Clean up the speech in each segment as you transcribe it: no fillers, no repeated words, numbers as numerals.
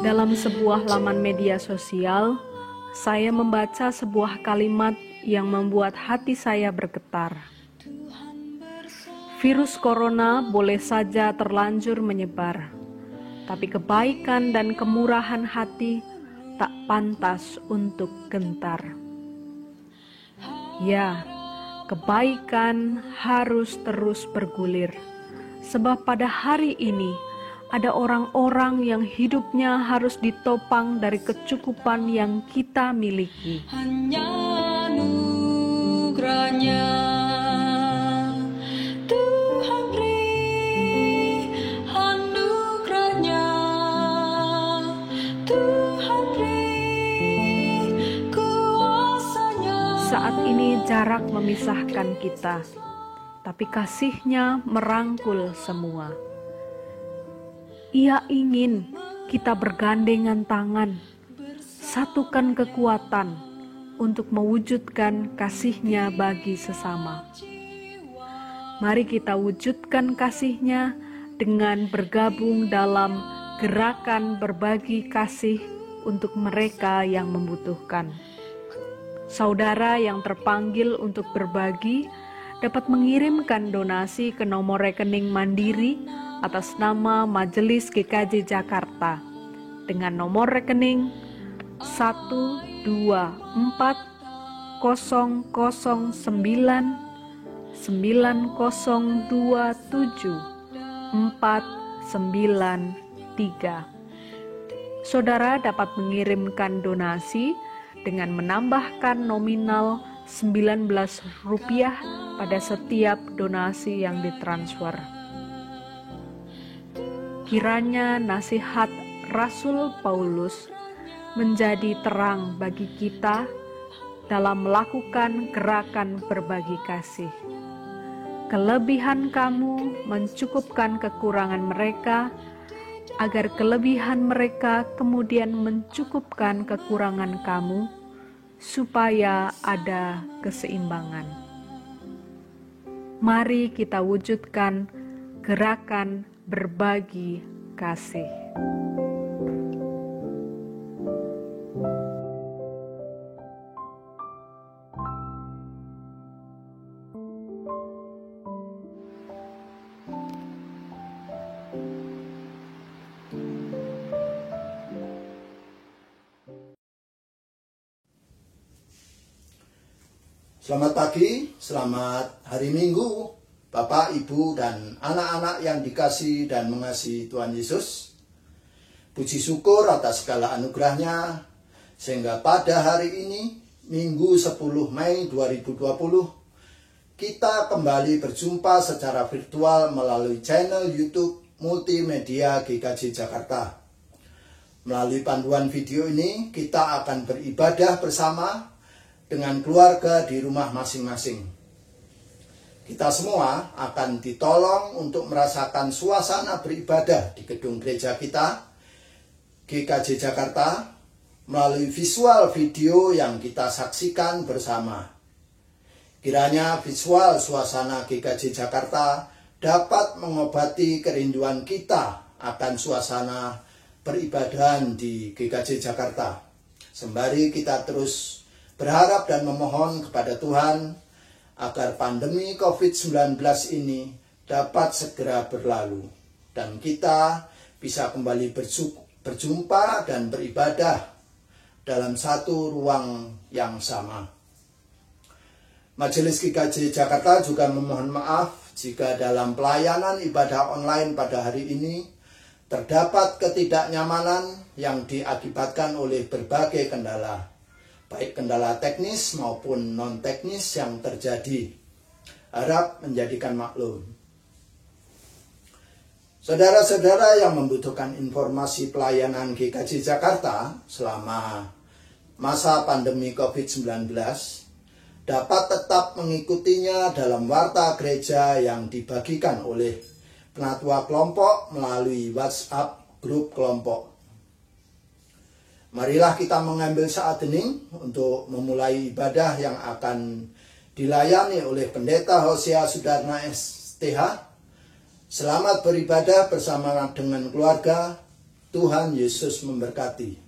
Dalam sebuah laman media sosial, saya membaca sebuah kalimat yang membuat hati saya bergetar. Virus corona boleh saja terlanjur menyebar, tapi kebaikan dan kemurahan hati tak pantas untuk gentar. Ya, kebaikan harus terus bergulir, sebab pada hari ini ada orang-orang yang hidupnya harus ditopang dari kecukupan yang kita miliki. Hanya anugerahnya Tuhan beri, anugerahnya Tuhan beri, kuasanya. Saat ini jarak memisahkan kita, tapi kasih-Nya merangkul semua. Ia ingin kita bergandengan tangan, satukan kekuatan untuk mewujudkan kasih-Nya bagi sesama. Mari kita wujudkan kasih-Nya dengan bergabung dalam gerakan berbagi kasih untuk mereka yang membutuhkan. Saudara yang terpanggil untuk berbagi dapat mengirimkan donasi ke nomor rekening Mandiri atas nama Majelis GKJ Jakarta dengan nomor rekening 1200900274993. Saudara dapat mengirimkan donasi dengan menambahkan nominal Rp19 pada setiap donasi yang ditransfer. Kiranya nasihat Rasul Paulus menjadi terang bagi kita dalam melakukan gerakan berbagi kasih. Kelebihan kamu mencukupkan kekurangan mereka, agar kelebihan mereka kemudian mencukupkan kekurangan kamu, supaya ada keseimbangan. Mari kita wujudkan gerakan berbagi kasih. Selamat pagi, selamat hari Minggu, Bapak, Ibu, dan anak-anak yang dikasihi dan mengasihi Tuhan Yesus. Puji syukur atas segala anugerahnya, sehingga pada hari ini, Minggu 10 Mei 2020, kita kembali berjumpa secara virtual melalui channel YouTube Multimedia GKJ Jakarta. Melalui panduan video ini, kita akan beribadah bersama dengan keluarga di rumah masing-masing. Kita semua akan ditolong untuk merasakan suasana beribadah di gedung gereja kita, GKJ Jakarta, melalui visual video yang kita saksikan bersama. Kiranya visual suasana GKJ Jakarta dapat mengobati kerinduan kita akan suasana peribadahan di GKJ Jakarta. Sembari kita terus berharap dan memohon kepada Tuhan agar pandemi COVID-19 ini dapat segera berlalu dan kita bisa kembali berjumpa dan beribadah dalam satu ruang yang sama. Majelis GKJ Jakarta juga memohon maaf jika dalam pelayanan ibadah online pada hari ini terdapat ketidaknyamanan yang diakibatkan oleh berbagai kendala, baik kendala teknis maupun non-teknis yang terjadi. Harap menjadikan maklum. Saudara-saudara yang membutuhkan informasi pelayanan GKJ Jakarta selama masa pandemi COVID-19 dapat tetap mengikutinya dalam warta gereja yang dibagikan oleh penatua kelompok melalui WhatsApp grup kelompok. Marilah kita mengambil saat hening untuk memulai ibadah yang akan dilayani oleh Pendeta Hosea Sudarna STH. Selamat beribadah bersama dengan keluarga. Tuhan Yesus memberkati.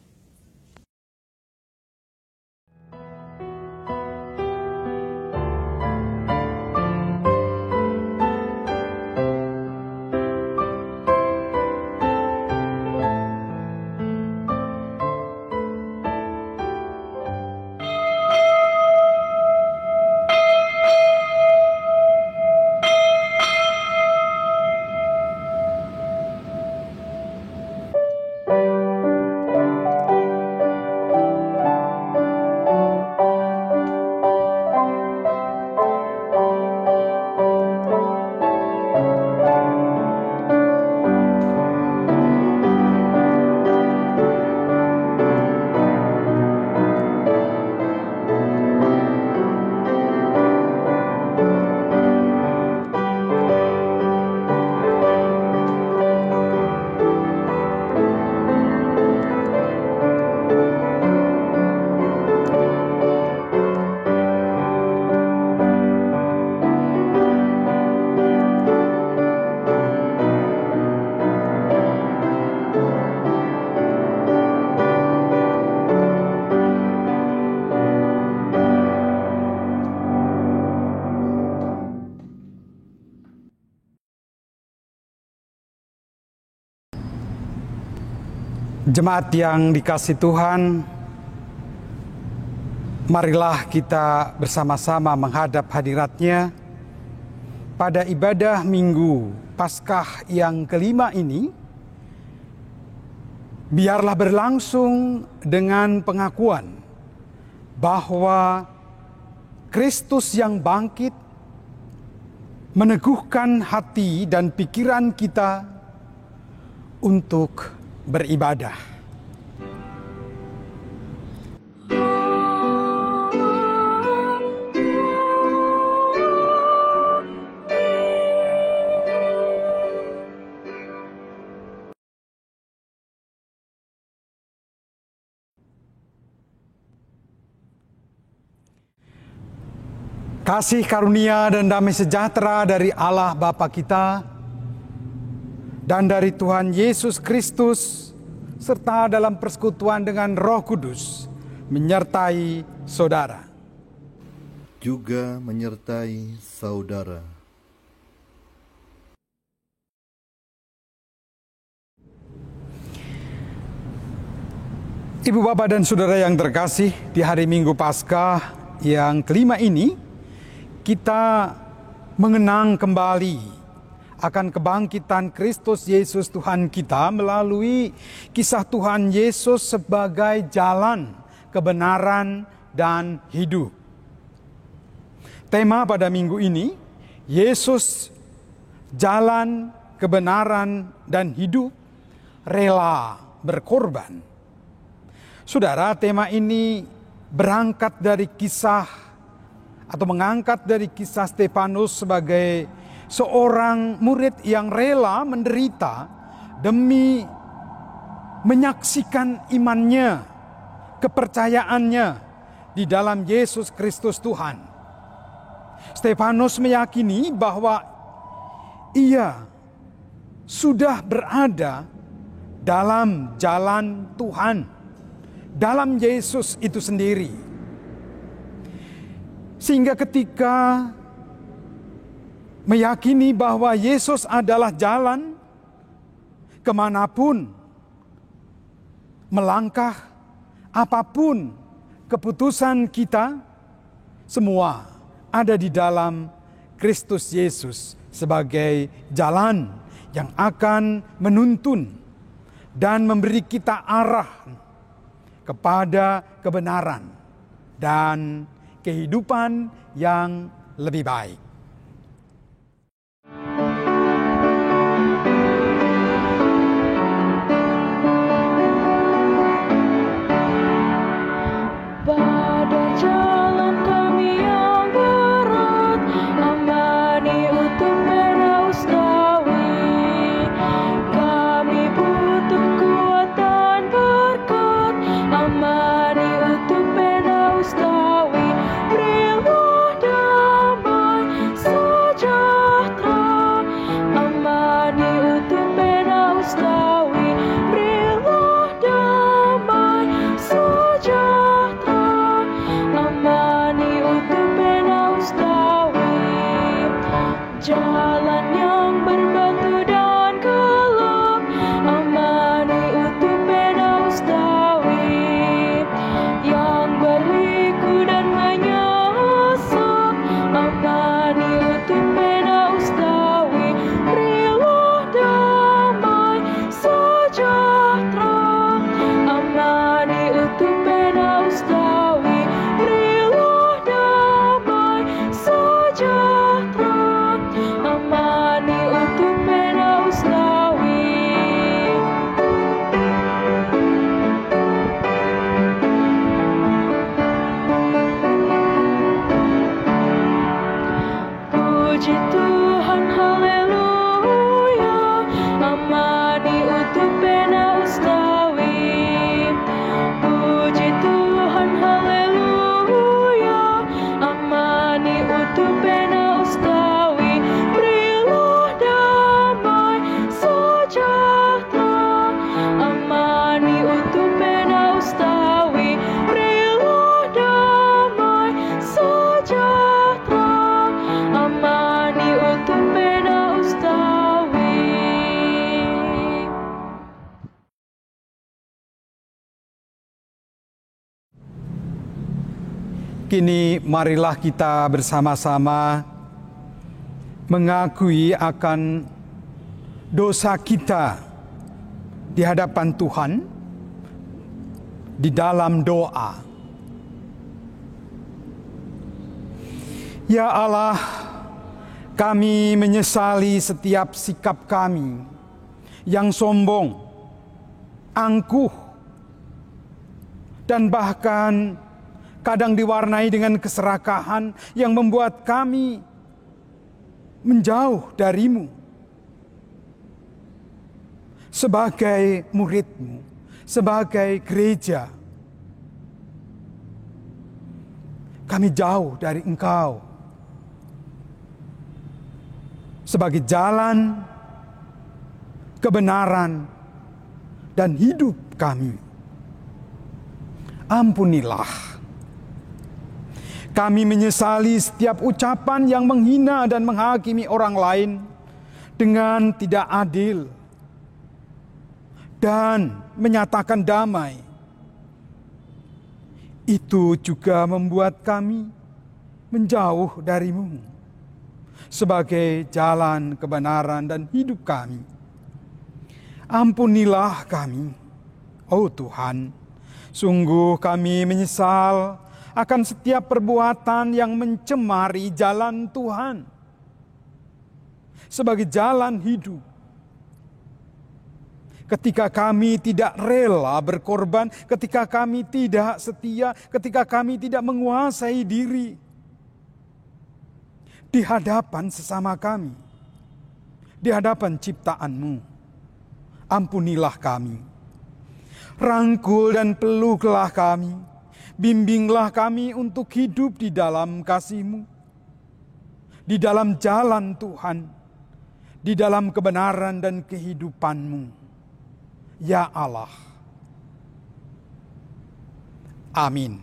Jemaat yang dikasihi Tuhan, marilah kita bersama-sama menghadap hadirat-Nya pada ibadah Minggu Paskah yang kelima ini. Biarlah berlangsung dengan pengakuan bahwa Kristus yang bangkit meneguhkan hati dan pikiran kita untuk beribadah. Kasih karunia dan damai sejahtera dari Allah Bapa kita dan dari Tuhan Yesus Kristus serta dalam persekutuan dengan Roh Kudus menyertai saudara. Juga menyertai saudara. Ibu, Bapak, dan saudara yang terkasih, di hari Minggu Paskah yang kelima ini kita mengenang kembali akan kebangkitan Kristus Yesus Tuhan kita melalui kisah Tuhan Yesus sebagai jalan, kebenaran, dan hidup. Tema pada minggu ini, Yesus, jalan, kebenaran, dan hidup, rela berkorban. Saudara, tema ini berangkat dari kisah atau mengangkat dari kisah Stefanus sebagai seorang murid yang rela menderita demi menyaksikan imannya, kepercayaannya di dalam Yesus Kristus Tuhan. Stefanus meyakini bahwa ia sudah berada dalam jalan Tuhan, dalam Yesus itu sendiri. Sehingga ketika meyakini bahwa Yesus adalah jalan, kemanapun melangkah, apapun keputusan kita, semua ada di dalam Kristus Yesus sebagai jalan yang akan menuntun dan memberi kita arah kepada kebenaran dan kehidupan yang lebih baik. Pada jalan kami yang berat, amani untuk menaus kawi. Kami butuh kuatan berkat, amani untuk menaus kawi. Berilah damai Kini marilah kita bersama-sama mengakui akan dosa kita di hadapan Tuhan di dalam doa. Ya Allah, kami menyesali setiap sikap kami yang sombong, angkuh, dan bahkan kadang diwarnai dengan keserakahan yang membuat kami menjauh dari-Mu. Sebagai murid-Mu, sebagai gereja, kami jauh dari Engkau. Sebagai jalan, kebenaran, dan hidup kami. Ampunilah. Kami menyesali setiap ucapan yang menghina dan menghakimi orang lain dengan tidak adil dan menyatakan damai. Itu juga membuat kami menjauh dari-Mu sebagai jalan kebenaran dan hidup kami. Ampunilah kami, oh Tuhan. Sungguh kami menyesal akan setiap perbuatan yang mencemari jalan Tuhan sebagai jalan hidup. Ketika kami tidak rela berkorban, ketika kami tidak setia, ketika kami tidak menguasai diri di hadapan sesama kami, di hadapan ciptaan-Mu, ampunilah kami. Rangkul dan peluklah kami. Bimbinglah kami untuk hidup di dalam kasih-Mu, di dalam jalan Tuhan, di dalam kebenaran dan kehidupan-Mu. Ya Allah. Amin.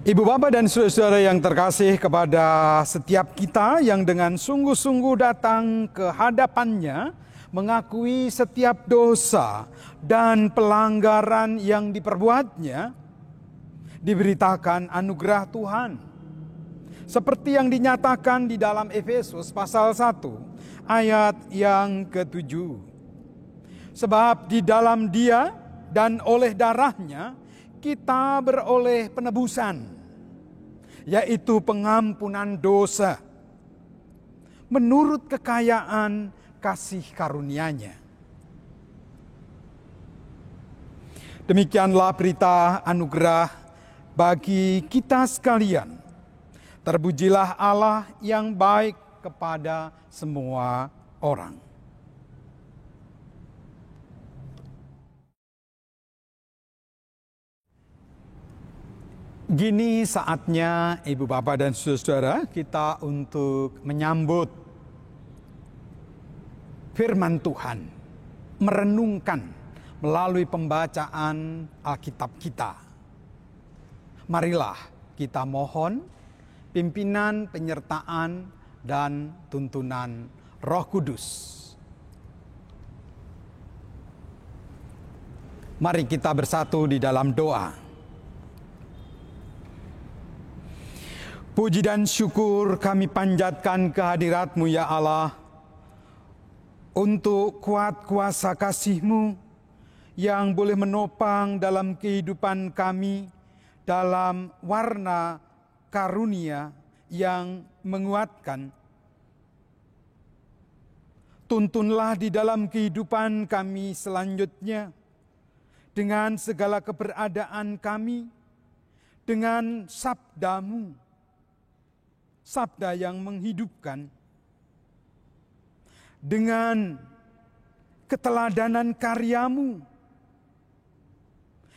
Ibu Bapak dan saudara-saudara yang terkasih, kepada setiap kita yang dengan sungguh-sungguh datang ke hadapan-Nya, mengakui setiap dosa dan pelanggaran yang diperbuatnya, diberitakan anugerah Tuhan. Seperti yang dinyatakan di dalam Efesus pasal 1 ayat yang ke-7. Sebab di dalam Dia dan oleh darah-Nya kita beroleh penebusan, yaitu pengampunan dosa, menurut kekayaan kasih karunia-Nya. Demikianlah berita anugerah bagi kita sekalian. Terpujilah Allah yang baik kepada semua orang. Gini saatnya Ibu Bapak dan Saudara kita untuk menyambut firman Tuhan, merenungkan melalui pembacaan Alkitab kita. Marilah kita mohon pimpinan, penyertaan, dan tuntunan Roh Kudus. Mari kita bersatu di dalam doa. Puji dan syukur kami panjatkan kehadirat-Mu ya Allah, untuk kuat kuasa kasih-Mu yang boleh menopang dalam kehidupan kami, dalam warna karunia yang menguatkan. Tuntunlah di dalam kehidupan kami selanjutnya, dengan segala keberadaan kami, dengan sabda-Mu, sabda yang menghidupkan, dengan keteladanan karya-Mu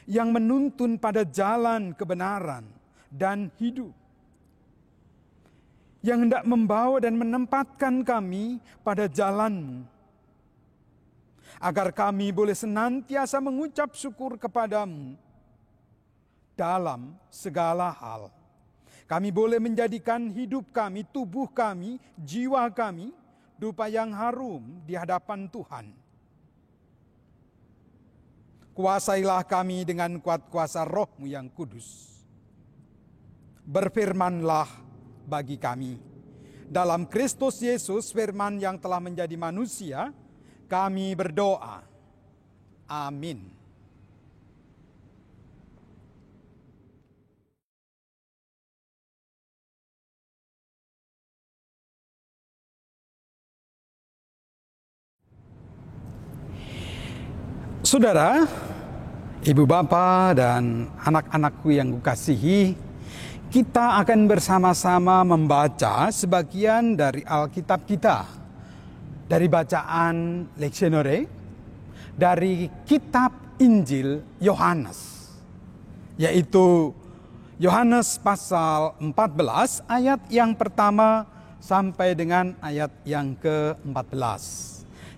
yang menuntun pada jalan kebenaran dan hidup, yang hendak membawa dan menempatkan kami pada jalan-Mu, agar kami boleh senantiasa mengucap syukur kepada-Mu dalam segala hal. Kami boleh menjadikan hidup kami, tubuh kami, jiwa kami dupa yang harum di hadapan Tuhan. kuasailah kami dengan kuat kuasa Roh-Mu yang kudus. Berfirmanlah bagi kami. Dalam Kristus Yesus, firman yang telah menjadi manusia, kami berdoa. Amin. Saudara, ibu bapa dan anak-anakku yang kukasihi, kita akan bersama-sama membaca sebagian dari Alkitab kita. Dari bacaan Leksionore, dari kitab Injil Yohanes. Yaitu Yohanes pasal 14 ayat yang pertama sampai dengan ayat yang ke-14.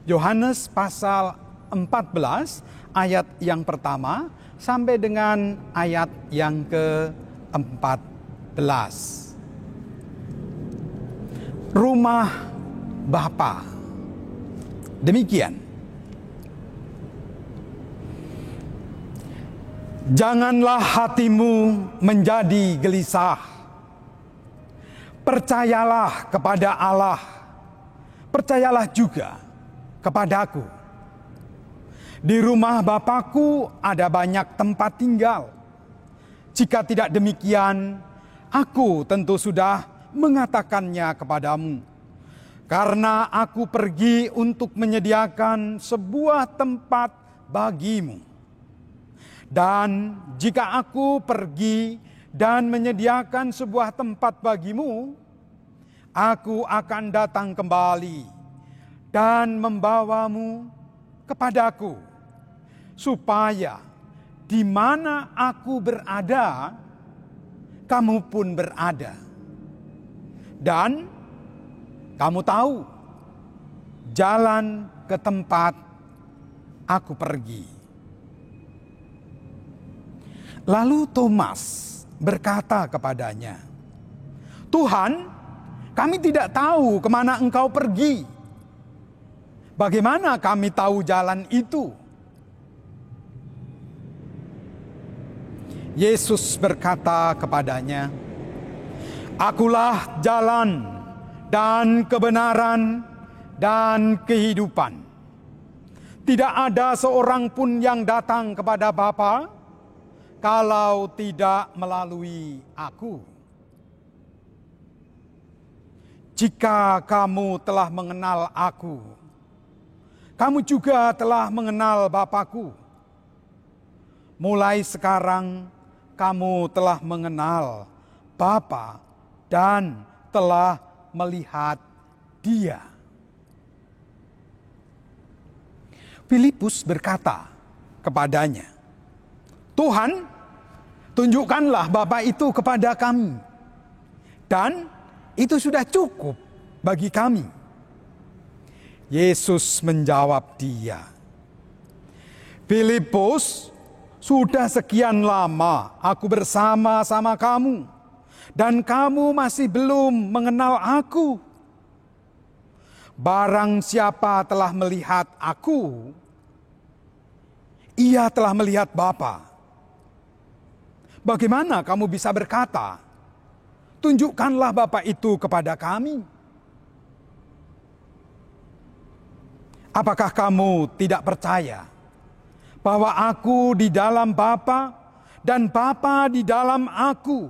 Yohanes pasal 14 ayat yang pertama sampai dengan ayat yang ke-14. Rumah Bapa. Demikian. Janganlah hatimu menjadi gelisah. Percayalah kepada Allah. Percayalah juga kepadaku. Di rumah Bapakku ada banyak tempat tinggal. Jika tidak demikian, aku tentu sudah mengatakannya kepadamu. Karena aku pergi untuk menyediakan sebuah tempat bagimu. Dan jika aku pergi dan menyediakan sebuah tempat bagimu, aku akan datang kembali dan membawamu kepadaku, supaya di mana aku berada, kamu pun berada. Dan kamu tahu jalan ke tempat aku pergi. Lalu Thomas berkata kepadanya, Tuhan, kami tidak tahu kemana engkau pergi. Bagaimana kami tahu jalan itu? Yesus berkata kepadanya, Akulah jalan dan kebenaran dan kehidupan. Tidak ada seorang pun yang datang kepada Bapa kalau tidak melalui aku. Jika kamu telah mengenal aku, kamu juga telah mengenal Bapa-Ku. Mulai sekarang kamu telah mengenal Bapa dan telah melihat Dia. Filipus berkata kepadanya, Tuhan, tunjukkanlah Bapa itu kepada kami, dan itu sudah cukup bagi kami. Yesus menjawab dia, Filipus, sudah sekian lama aku bersama-sama kamu, dan kamu masih belum mengenal aku. Barang siapa telah melihat aku, ia telah melihat Bapa. Bagaimana kamu bisa berkata, tunjukkanlah Bapa itu kepada kami? Apakah kamu tidak percaya bahwa aku di dalam Bapa dan Bapa di dalam aku?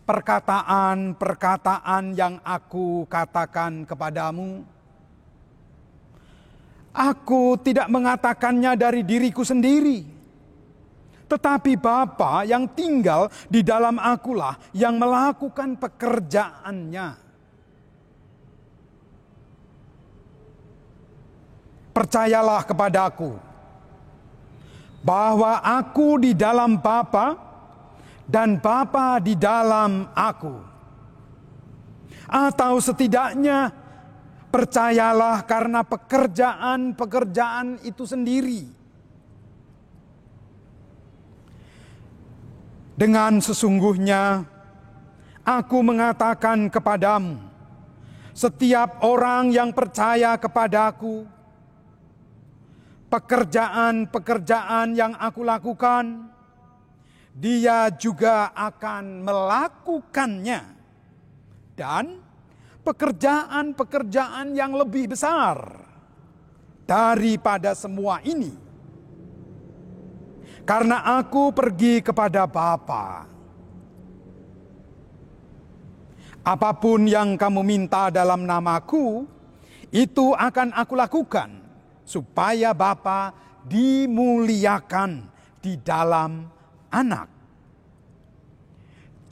Perkataan-perkataan yang aku katakan kepadamu, aku tidak mengatakannya dari diriku sendiri, tetapi Bapa yang tinggal di dalam akulah yang melakukan pekerjaannya. Percayalah kepadaku bahwa aku di dalam Bapa dan Bapa di dalam aku. Atau setidaknya percayalah karena pekerjaan-pekerjaan itu sendiri. Dengan sesungguhnya aku mengatakan kepadamu, setiap orang yang percaya kepadaku pekerjaan-pekerjaan yang aku lakukan, Dia juga akan melakukannya. Dan pekerjaan-pekerjaan yang lebih besar daripada semua ini. Karena aku pergi kepada Bapa. Apapun yang kamu minta dalam namaku, itu akan aku lakukan, supaya Bapa dimuliakan di dalam Anak.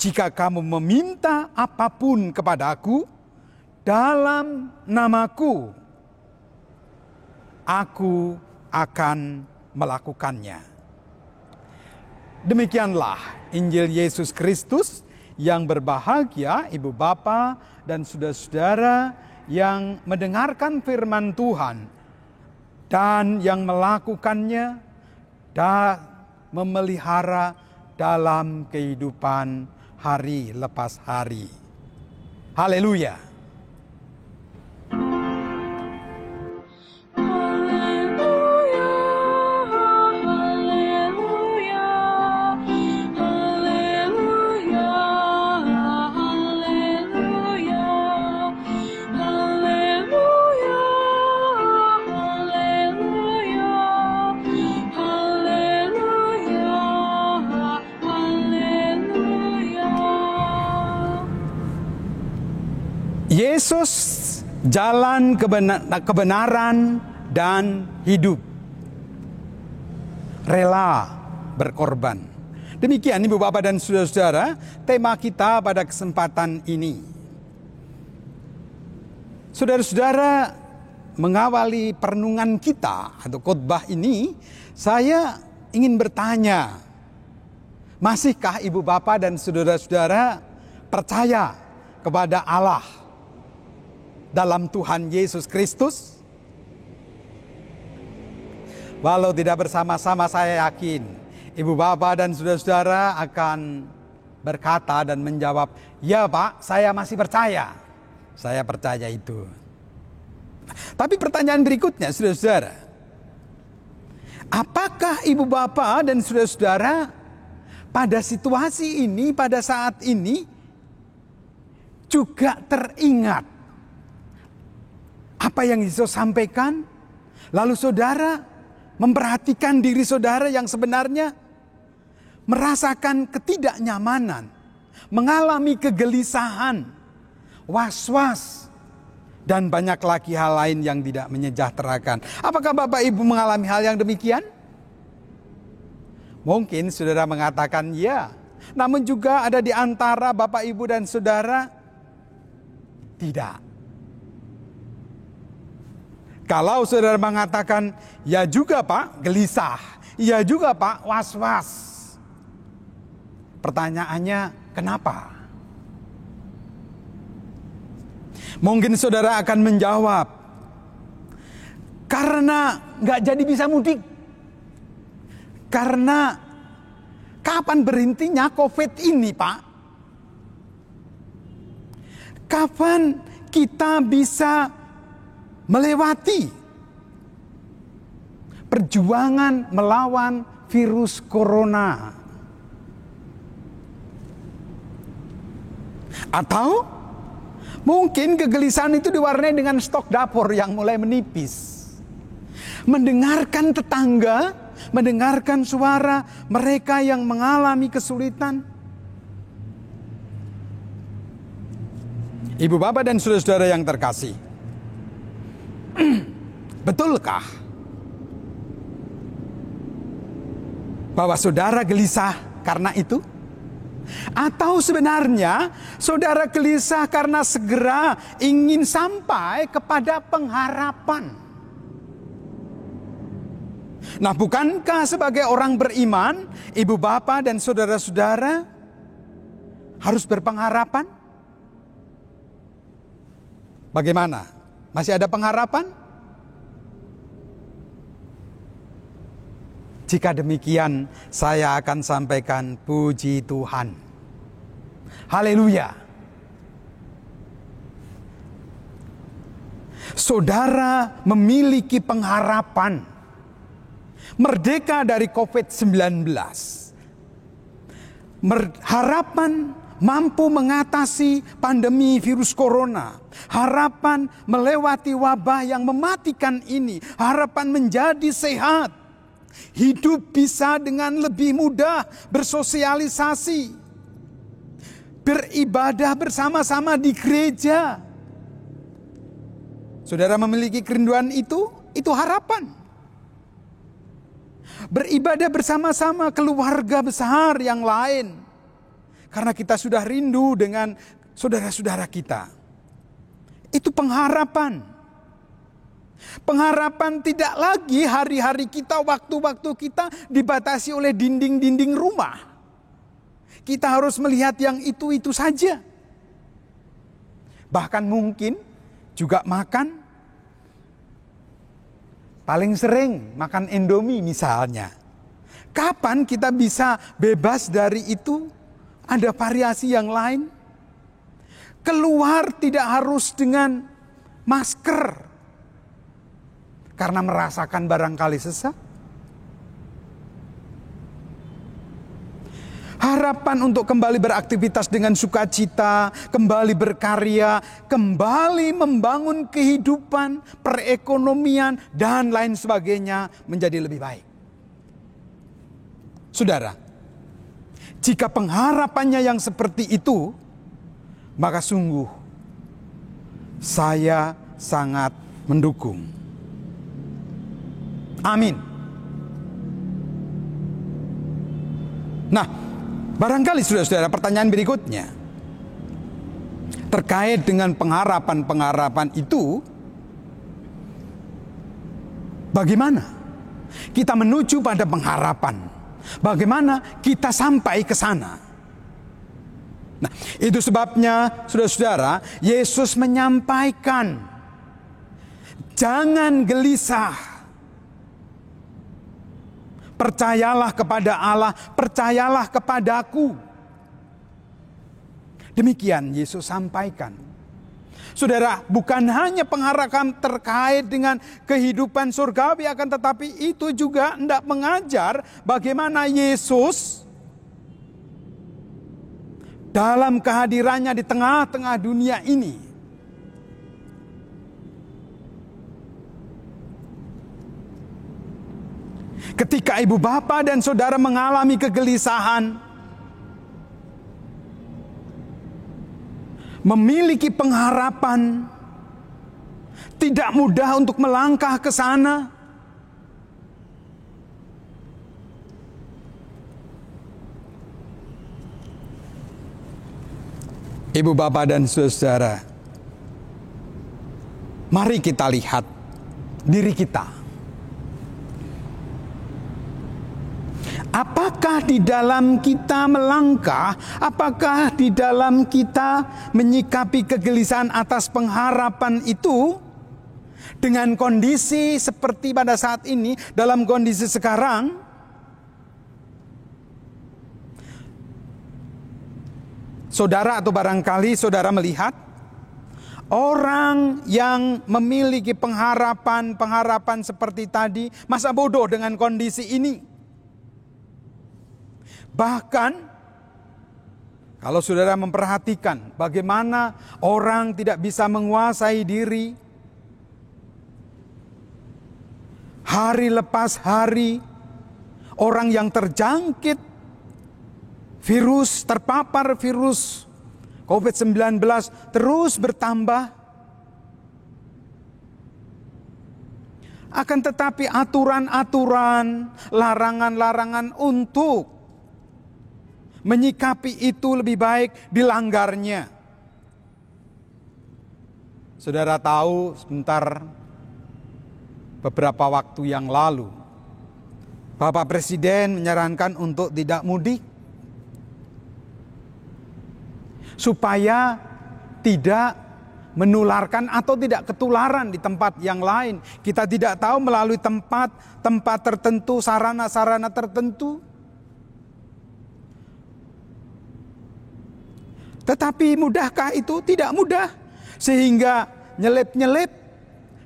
Jika kamu meminta apapun kepadaku dalam namaku, aku akan melakukannya. Demikianlah Injil Yesus Kristus. Yang berbahagia ibu bapa dan saudara-saudara yang mendengarkan firman Tuhan dan yang melakukannya dan memelihara dalam kehidupan hari lepas hari. Haleluya. Yesus jalan kebenaran dan hidup. Rela berkorban. Demikian ibu bapak dan saudara-saudara tema kita pada kesempatan ini. Saudara-saudara, mengawali perenungan kita atau khotbah ini, saya ingin bertanya, masihkah ibu bapak dan saudara-saudara percaya kepada Allah dalam Tuhan Yesus Kristus? Walau tidak bersama-sama, saya yakin ibu bapak dan saudara-saudara akan berkata dan menjawab, ya Pak, saya masih percaya. Saya percaya itu. Tapi pertanyaan berikutnya, saudara-saudara, apakah ibu bapak dan saudara-saudara pada situasi ini, pada saat ini juga teringat apa yang Yesus sampaikan? Lalu saudara memperhatikan diri saudara yang sebenarnya merasakan ketidaknyamanan, mengalami kegelisahan, was-was, dan banyak lagi hal lain yang tidak menyejahterakan. Apakah Bapak Ibu mengalami hal yang demikian? Mungkin saudara mengatakan ya, namun juga ada di antara Bapak Ibu dan saudara tidak. Kalau saudara mengatakan, ya juga Pak, gelisah. Ya juga Pak, was-was. Pertanyaannya, kenapa? Mungkin saudara akan menjawab, karena gak jadi bisa mudik. Karena kapan berhentinya COVID ini Pak? Kapan kita bisa melewati perjuangan melawan virus corona? Atau mungkin kegelisahan itu diwarnai dengan stok dapur yang mulai menipis. Mendengarkan tetangga, mendengarkan suara mereka yang mengalami kesulitan. Ibu bapak dan saudara-saudara yang terkasih, betulkah bahwa saudara gelisah karena itu? Atau sebenarnya saudara gelisah karena segera ingin sampai kepada pengharapan? Nah, bukankah sebagai orang beriman, ibu bapak dan saudara-saudara harus berpengharapan? Bagaimana? Masih ada pengharapan? Jika demikian, saya akan sampaikan puji Tuhan. Haleluya. Saudara memiliki pengharapan merdeka dari COVID-19. Harapan mampu mengatasi pandemi virus corona. Harapan melewati wabah yang mematikan ini. Harapan menjadi sehat. Hidup bisa dengan lebih mudah bersosialisasi. Beribadah bersama-sama di gereja. Saudara memiliki kerinduan itu harapan. Beribadah bersama-sama keluarga besar yang lain. Karena kita sudah rindu dengan saudara-saudara kita. Itu pengharapan. Pengharapan tidak lagi hari-hari kita, waktu-waktu kita dibatasi oleh dinding-dinding rumah. Kita harus melihat yang itu-itu saja. Bahkan mungkin juga makan, paling sering makan Indomie misalnya. Kapan kita bisa bebas dari itu? Ada variasi yang lain. Keluar tidak harus dengan masker karena merasakan barangkali sesak. Harapan untuk kembali beraktivitas dengan sukacita, kembali berkarya, kembali membangun kehidupan, perekonomian, dan lain sebagainya menjadi lebih baik. Saudara, jika pengharapannya yang seperti itu, maka sungguh saya sangat mendukung. Amin. Nah, barangkali saudara-saudara, pertanyaan berikutnya terkait dengan pengharapan-pengharapan itu, bagaimana kita menuju pada pengharapan? Bagaimana kita sampai ke sana? Nah, itu sebabnya saudara-saudara, Yesus menyampaikan, jangan gelisah. Percayalah kepada Allah, percayalah kepadaku. Demikian Yesus sampaikan. Saudara, bukan hanya pengharapan terkait dengan kehidupan surgawi, akan tetapi itu juga hendak mengajar bagaimana Yesus dalam kehadirannya di tengah-tengah dunia ini. Ketika ibu bapa dan saudara mengalami kegelisahan, memiliki pengharapan, tidak mudah untuk melangkah ke sana. Ibu bapa dan saudara, mari kita lihat diri kita. Apakah di dalam kita melangkah, apakah di dalam kita menyikapi kegelisahan atas pengharapan itu dengan kondisi seperti pada saat ini, dalam kondisi sekarang? Saudara atau barangkali saudara melihat orang yang memiliki pengharapan seperti tadi masa bodoh dengan kondisi ini. Bahkan kalau saudara memperhatikan bagaimana orang tidak bisa menguasai diri, hari lepas hari orang yang terjangkit virus, terpapar virus COVID-19 terus bertambah. Akan tetapi aturan-aturan, larangan-larangan untuk menyikapi itu lebih baik dilanggarnya. Saudara tahu sebentar beberapa waktu yang lalu Bapak Presiden menyarankan untuk tidak mudik supaya tidak menularkan atau tidak ketularan di tempat yang lain. Kita tidak tahu melalui tempat tertentu, sarana-sarana tertentu. Tetapi mudahkah itu? Tidak mudah. Sehingga nyelip-nyelip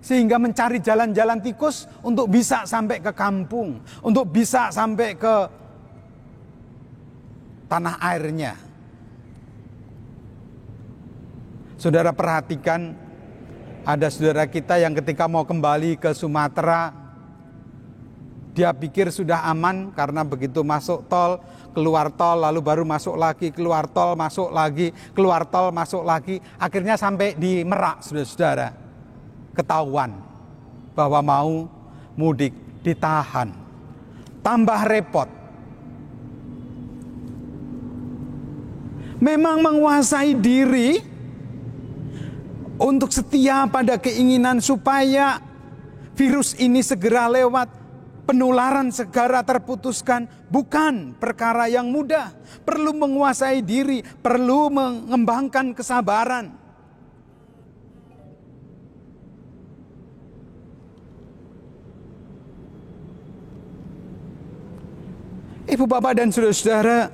sehingga mencari jalan-jalan tikus untuk bisa sampai ke kampung, untuk bisa sampai ke tanah airnya. Saudara perhatikan, ada saudara kita yang ketika mau kembali ke Sumatera, dia pikir sudah aman karena begitu masuk tol, keluar tol, lalu baru masuk lagi, keluar tol, masuk lagi, keluar tol, masuk lagi. Akhirnya sampai di Merak, saudara-saudara, ketahuan bahwa mau mudik, ditahan. Tambah repot. Memang menguasai diri untuk setia pada keinginan supaya virus ini segera lewat, penularan segera terputuskan, bukan perkara yang mudah. Perlu menguasai diri, perlu mengembangkan kesabaran. Ibu, bapak, dan saudara-saudara,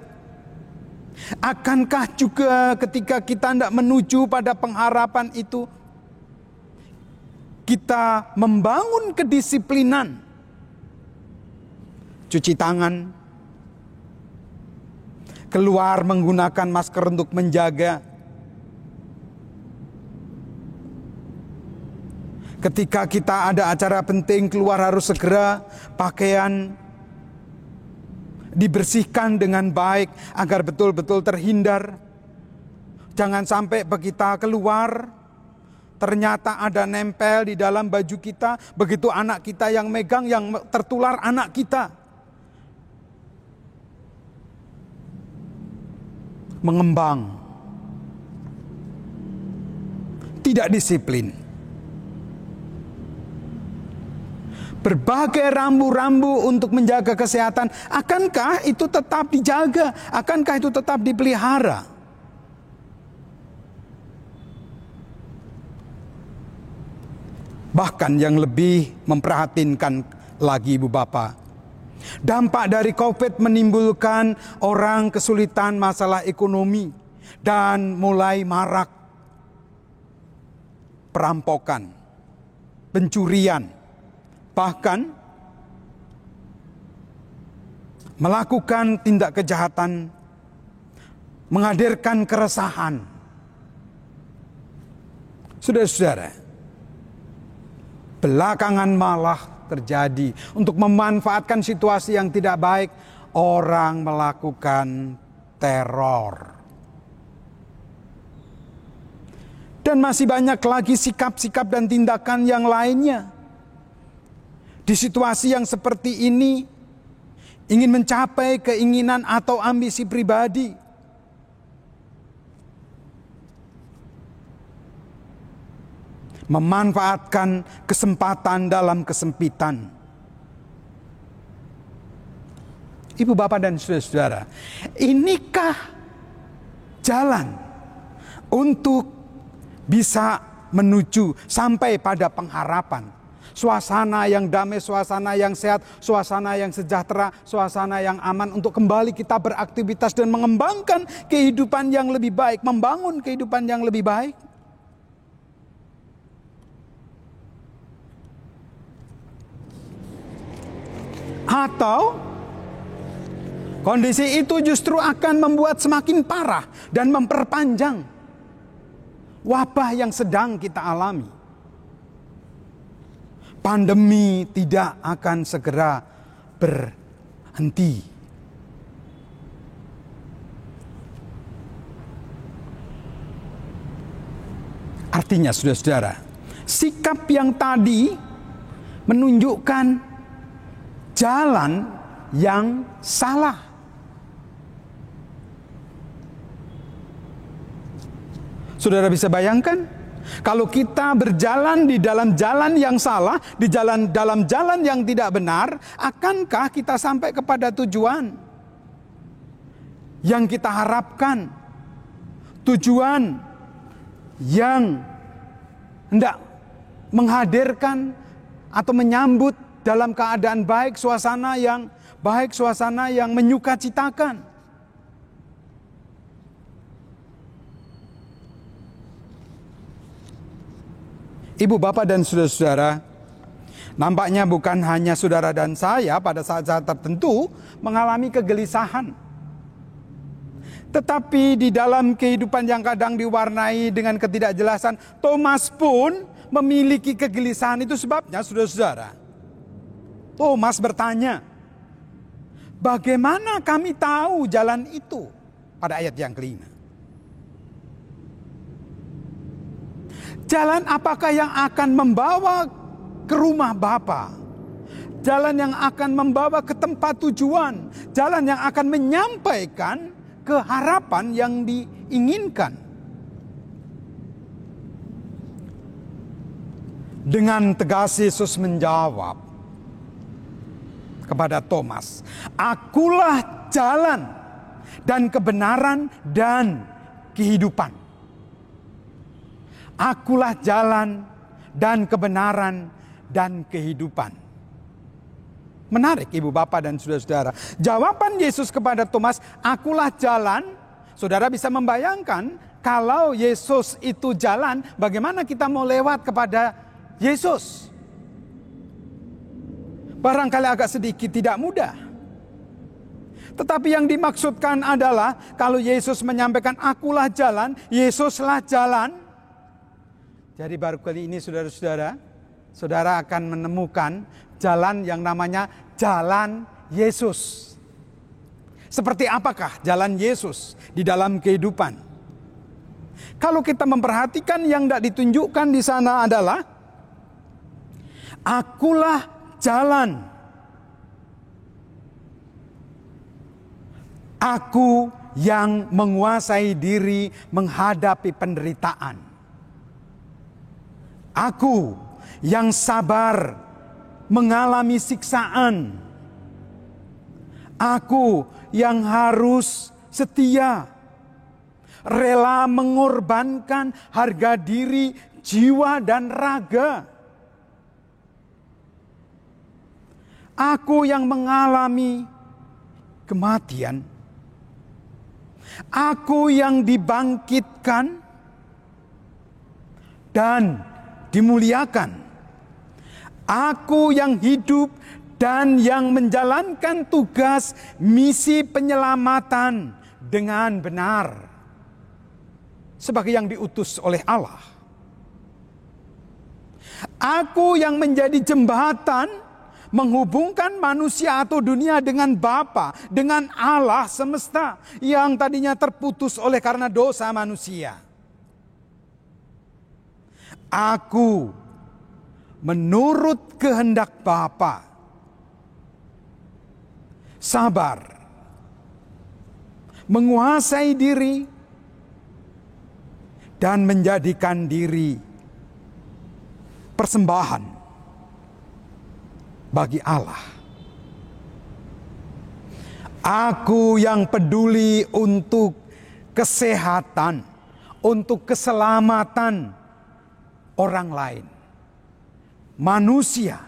akankah juga ketika kita tidak menuju pada pengharapan itu, kita membangun kedisiplinan, cuci tangan, keluar menggunakan masker untuk menjaga, ketika kita ada acara penting keluar harus segera pakaian dibersihkan dengan baik agar betul-betul terhindar. Jangan sampai begitu keluar ternyata ada nempel di dalam baju kita, begitu anak kita yang megang, yang tertular anak kita. Mengembang, tidak disiplin. Berbagai rambu-rambu untuk menjaga kesehatan, akankah itu tetap dijaga? Akankah itu tetap dipelihara? Bahkan yang lebih memprihatinkan lagi, Ibu Bapak, dampak dari COVID menimbulkan orang kesulitan masalah ekonomi dan mulai marak perampokan, pencurian, bahkan melakukan tindak kejahatan, menghadirkan keresahan. Saudara-saudara, belakangan malah terjadi untuk memanfaatkan situasi yang tidak baik, orang melakukan teror. Dan masih banyak lagi sikap-sikap dan tindakan yang lainnya. Di situasi yang seperti ini, ingin mencapai keinginan atau ambisi pribadi, memanfaatkan kesempatan dalam kesempitan. Ibu, bapak, dan saudara-saudara, inikah jalan untuk bisa menuju sampai pada pengharapan? Suasana yang damai, suasana yang sehat, suasana yang sejahtera, suasana yang aman untuk kembali kita beraktivitas dan mengembangkan kehidupan yang lebih baik, membangun kehidupan yang lebih baik. Atau kondisi itu justru akan membuat semakin parah dan memperpanjang wabah yang sedang kita alami. Pandemi tidak akan segera berhenti. Artinya, saudara-saudara, sikap yang tadi menunjukkan jalan yang salah. Saudara bisa bayangkan? Kalau kita berjalan di dalam jalan yang salah, di dalam jalan yang tidak benar, akankah kita sampai kepada tujuan yang kita harapkan? Tujuan yang hendak menghadirkan atau menyambut dalam keadaan baik, suasana yang baik, suasana yang menyukacitakan. Ibu, bapak, dan saudara-saudara, nampaknya bukan hanya saudara dan saya pada saat-saat tertentu mengalami kegelisahan. Tetapi di dalam kehidupan yang kadang diwarnai dengan ketidakjelasan, Thomas pun memiliki kegelisahan. Itu sebabnya, saudara-saudara, Thomas bertanya, bagaimana kami tahu jalan itu? Pada ayat yang kelima. Jalan apakah yang akan membawa ke rumah Bapa? Jalan yang akan membawa ke tempat tujuan. Jalan yang akan menyampaikan ke harapan yang diinginkan. Dengan tegas Yesus menjawab kepada Thomas, "Akulah jalan dan kebenaran dan kehidupan." Akulah jalan dan kebenaran dan kehidupan. Menarik, ibu, bapak, dan saudara-saudara. Jawaban Yesus kepada Thomas, "Akulah jalan." Saudara bisa membayangkan kalau Yesus itu jalan, bagaimana kita mau lewat kepada Yesus? Barangkali agak sedikit tidak mudah. Tetapi yang dimaksudkan adalah kalau Yesus menyampaikan akulah jalan, Yesuslah jalan. Jadi baru kali ini saudara-saudara, saudara akan menemukan jalan yang namanya jalan Yesus. Seperti apakah jalan Yesus di dalam kehidupan? Kalau kita memperhatikan yang tidak ditunjukkan di sana adalah akulah jalan. Aku yang menguasai diri menghadapi penderitaan. Aku yang sabar mengalami siksaan. Aku yang harus setia, rela mengorbankan harga diri, jiwa, dan raga. Aku yang mengalami kematian. Aku yang dibangkitkan dan dimuliakan. Aku yang hidup dan yang menjalankan tugas misi penyelamatan dengan benar sebagai yang diutus oleh Allah. Aku yang menjadi jembatan menghubungkan manusia atau dunia dengan Bapa, dengan Allah semesta yang tadinya terputus oleh karena dosa manusia. Aku menurut kehendak Bapa, sabar, menguasai diri, dan menjadikan diri persembahan bagi Allah. Aku yang peduli untuk kesehatan, untuk keselamatan orang lain, manusia,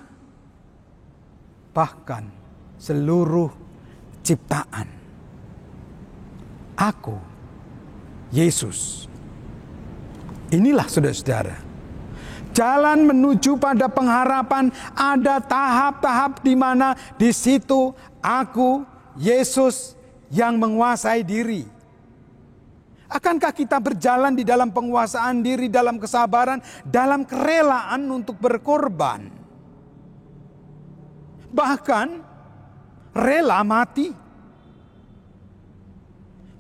bahkan seluruh ciptaan. Aku, Yesus. Inilah saudara-saudara, jalan menuju pada pengharapan. Ada tahap-tahap di mana di situ aku, Yesus, yang menguasai diri. Akankah kita berjalan di dalam penguasaan diri, dalam kesabaran, dalam kerelaan untuk berkorban? Bahkan rela mati.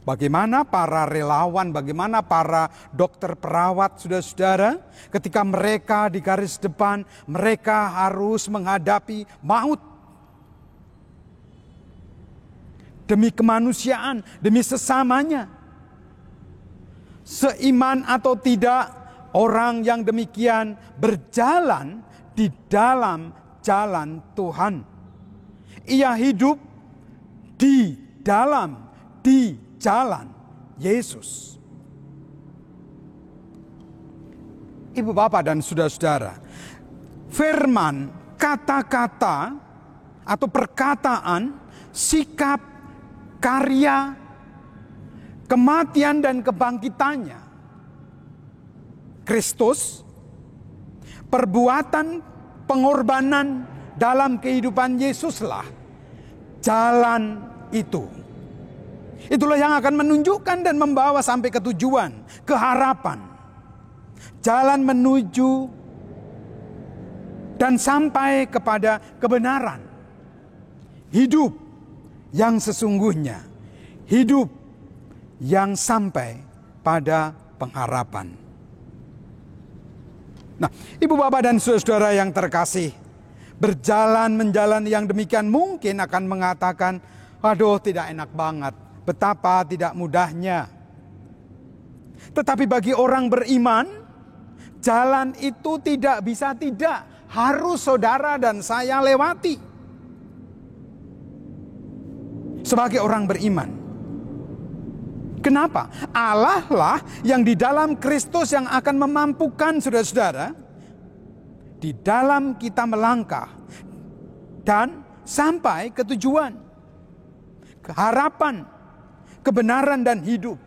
Bagaimana para relawan, bagaimana para dokter perawat, saudara-saudara, ketika mereka di garis depan, mereka harus menghadapi maut. Demi kemanusiaan, demi sesamanya. Seiman atau tidak, orang yang demikian berjalan di dalam jalan Tuhan. Ia hidup di jalan Yesus. Ibu, bapak, dan saudara-saudara, firman, kata-kata atau perkataan, sikap, karya, kematian dan kebangkitannya Kristus Perbuatan pengorbanan dalam kehidupan Yesuslah jalan itu. Itulah yang akan menunjukkan dan membawa sampai ke tujuan, ke harapan. Jalan menuju dan sampai kepada kebenaran. Hidup yang sesungguhnya. Hidup yang sampai pada pengharapan. Nah, Ibu Bapak dan Saudara yang terkasih, berjalan menjalani yang demikian mungkin akan mengatakan, waduh tidak enak banget, betapa tidak mudahnya. Tetapi bagi orang beriman, jalan itu tidak bisa tidak, harus saudara dan saya lewati. Sebagai orang beriman. Kenapa? Allah lah yang di dalam Kristus yang akan memampukan saudara-saudara di dalam kita melangkah dan sampai ke tujuan, keharapan, kebenaran dan hidup.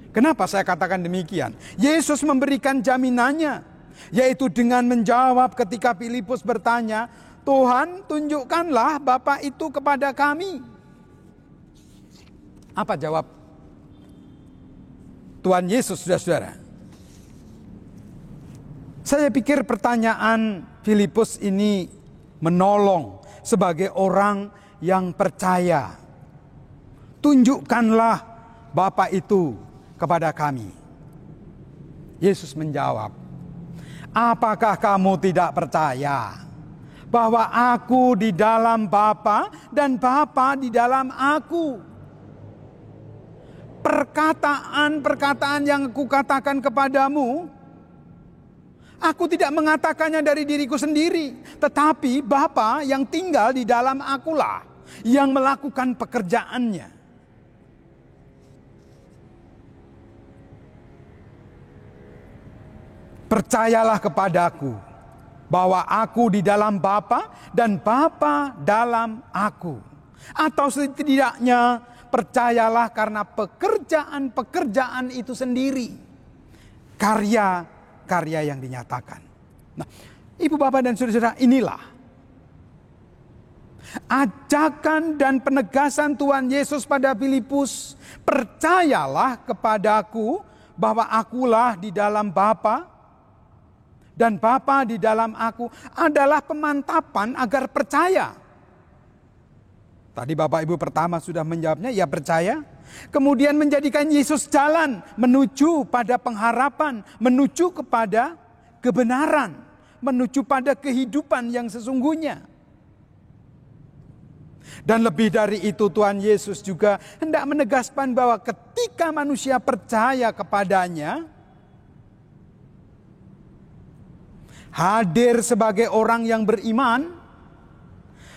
Kenapa saya katakan demikian? Yesus memberikan jaminannya, yaitu dengan menjawab ketika Filipus bertanya, Tuhan, tunjukkanlah Bapa itu kepada kami. Apa jawab Tuhan Yesus, saudara-saudara? Saya pikir pertanyaan Filipus ini menolong sebagai orang yang percaya. Tunjukkanlah Bapa itu kepada kami. Yesus menjawab, apakah kamu tidak percaya bahwa aku di dalam Bapa dan Bapa di dalam aku? Perkataan-perkataan yang aku katakan kepadamu, aku tidak mengatakannya dari diriku sendiri, tetapi Bapa yang tinggal di dalam akulah yang melakukan pekerjaannya. Percayalah kepadaku bahwa aku di dalam Bapa dan Bapa dalam aku. Atau setidaknya percayalah karena pekerjaan-pekerjaan itu sendiri. Karya-karya yang dinyatakan. Nah, Ibu Bapak dan Saudara-saudara, inilah ajakan dan penegasan Tuhan Yesus pada Filipus. Percayalah kepadaku bahwa akulah di dalam Bapa dan Bapa di dalam aku, adalah pemantapan agar percaya. Tadi Bapak Ibu pertama sudah menjawabnya, ya percaya. Kemudian menjadikan Yesus jalan menuju pada pengharapan, menuju kepada kebenaran, menuju pada kehidupan yang sesungguhnya. Dan lebih dari itu, Tuhan Yesus juga hendak menegaskan bahwa ketika manusia percaya kepadanya, hadir sebagai orang yang beriman,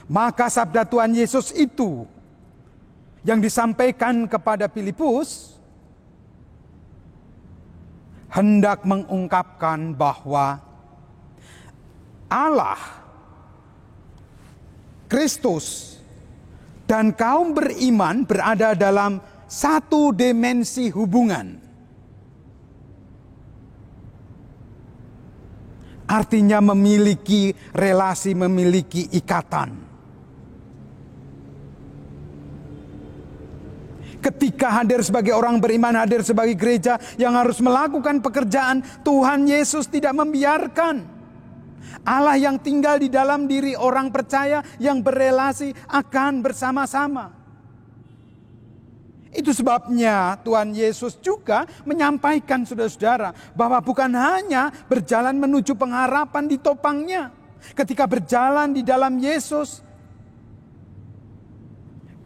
maka sabda Tuhan Yesus itu yang disampaikan kepada Filipus hendak mengungkapkan bahwa Allah, Kristus, dan kaum beriman berada dalam satu dimensi hubungan. Artinya memiliki relasi, memiliki ikatan. Ketika hadir sebagai orang beriman, hadir sebagai gereja yang harus melakukan pekerjaan, Tuhan Yesus tidak membiarkan Allah yang tinggal di dalam diri orang percaya yang berelasi akan bersama-sama. Itu sebabnya Tuhan Yesus juga menyampaikan saudara-saudara bahwa bukan hanya berjalan menuju pengharapan di topangnya. Ketika berjalan di dalam Yesus,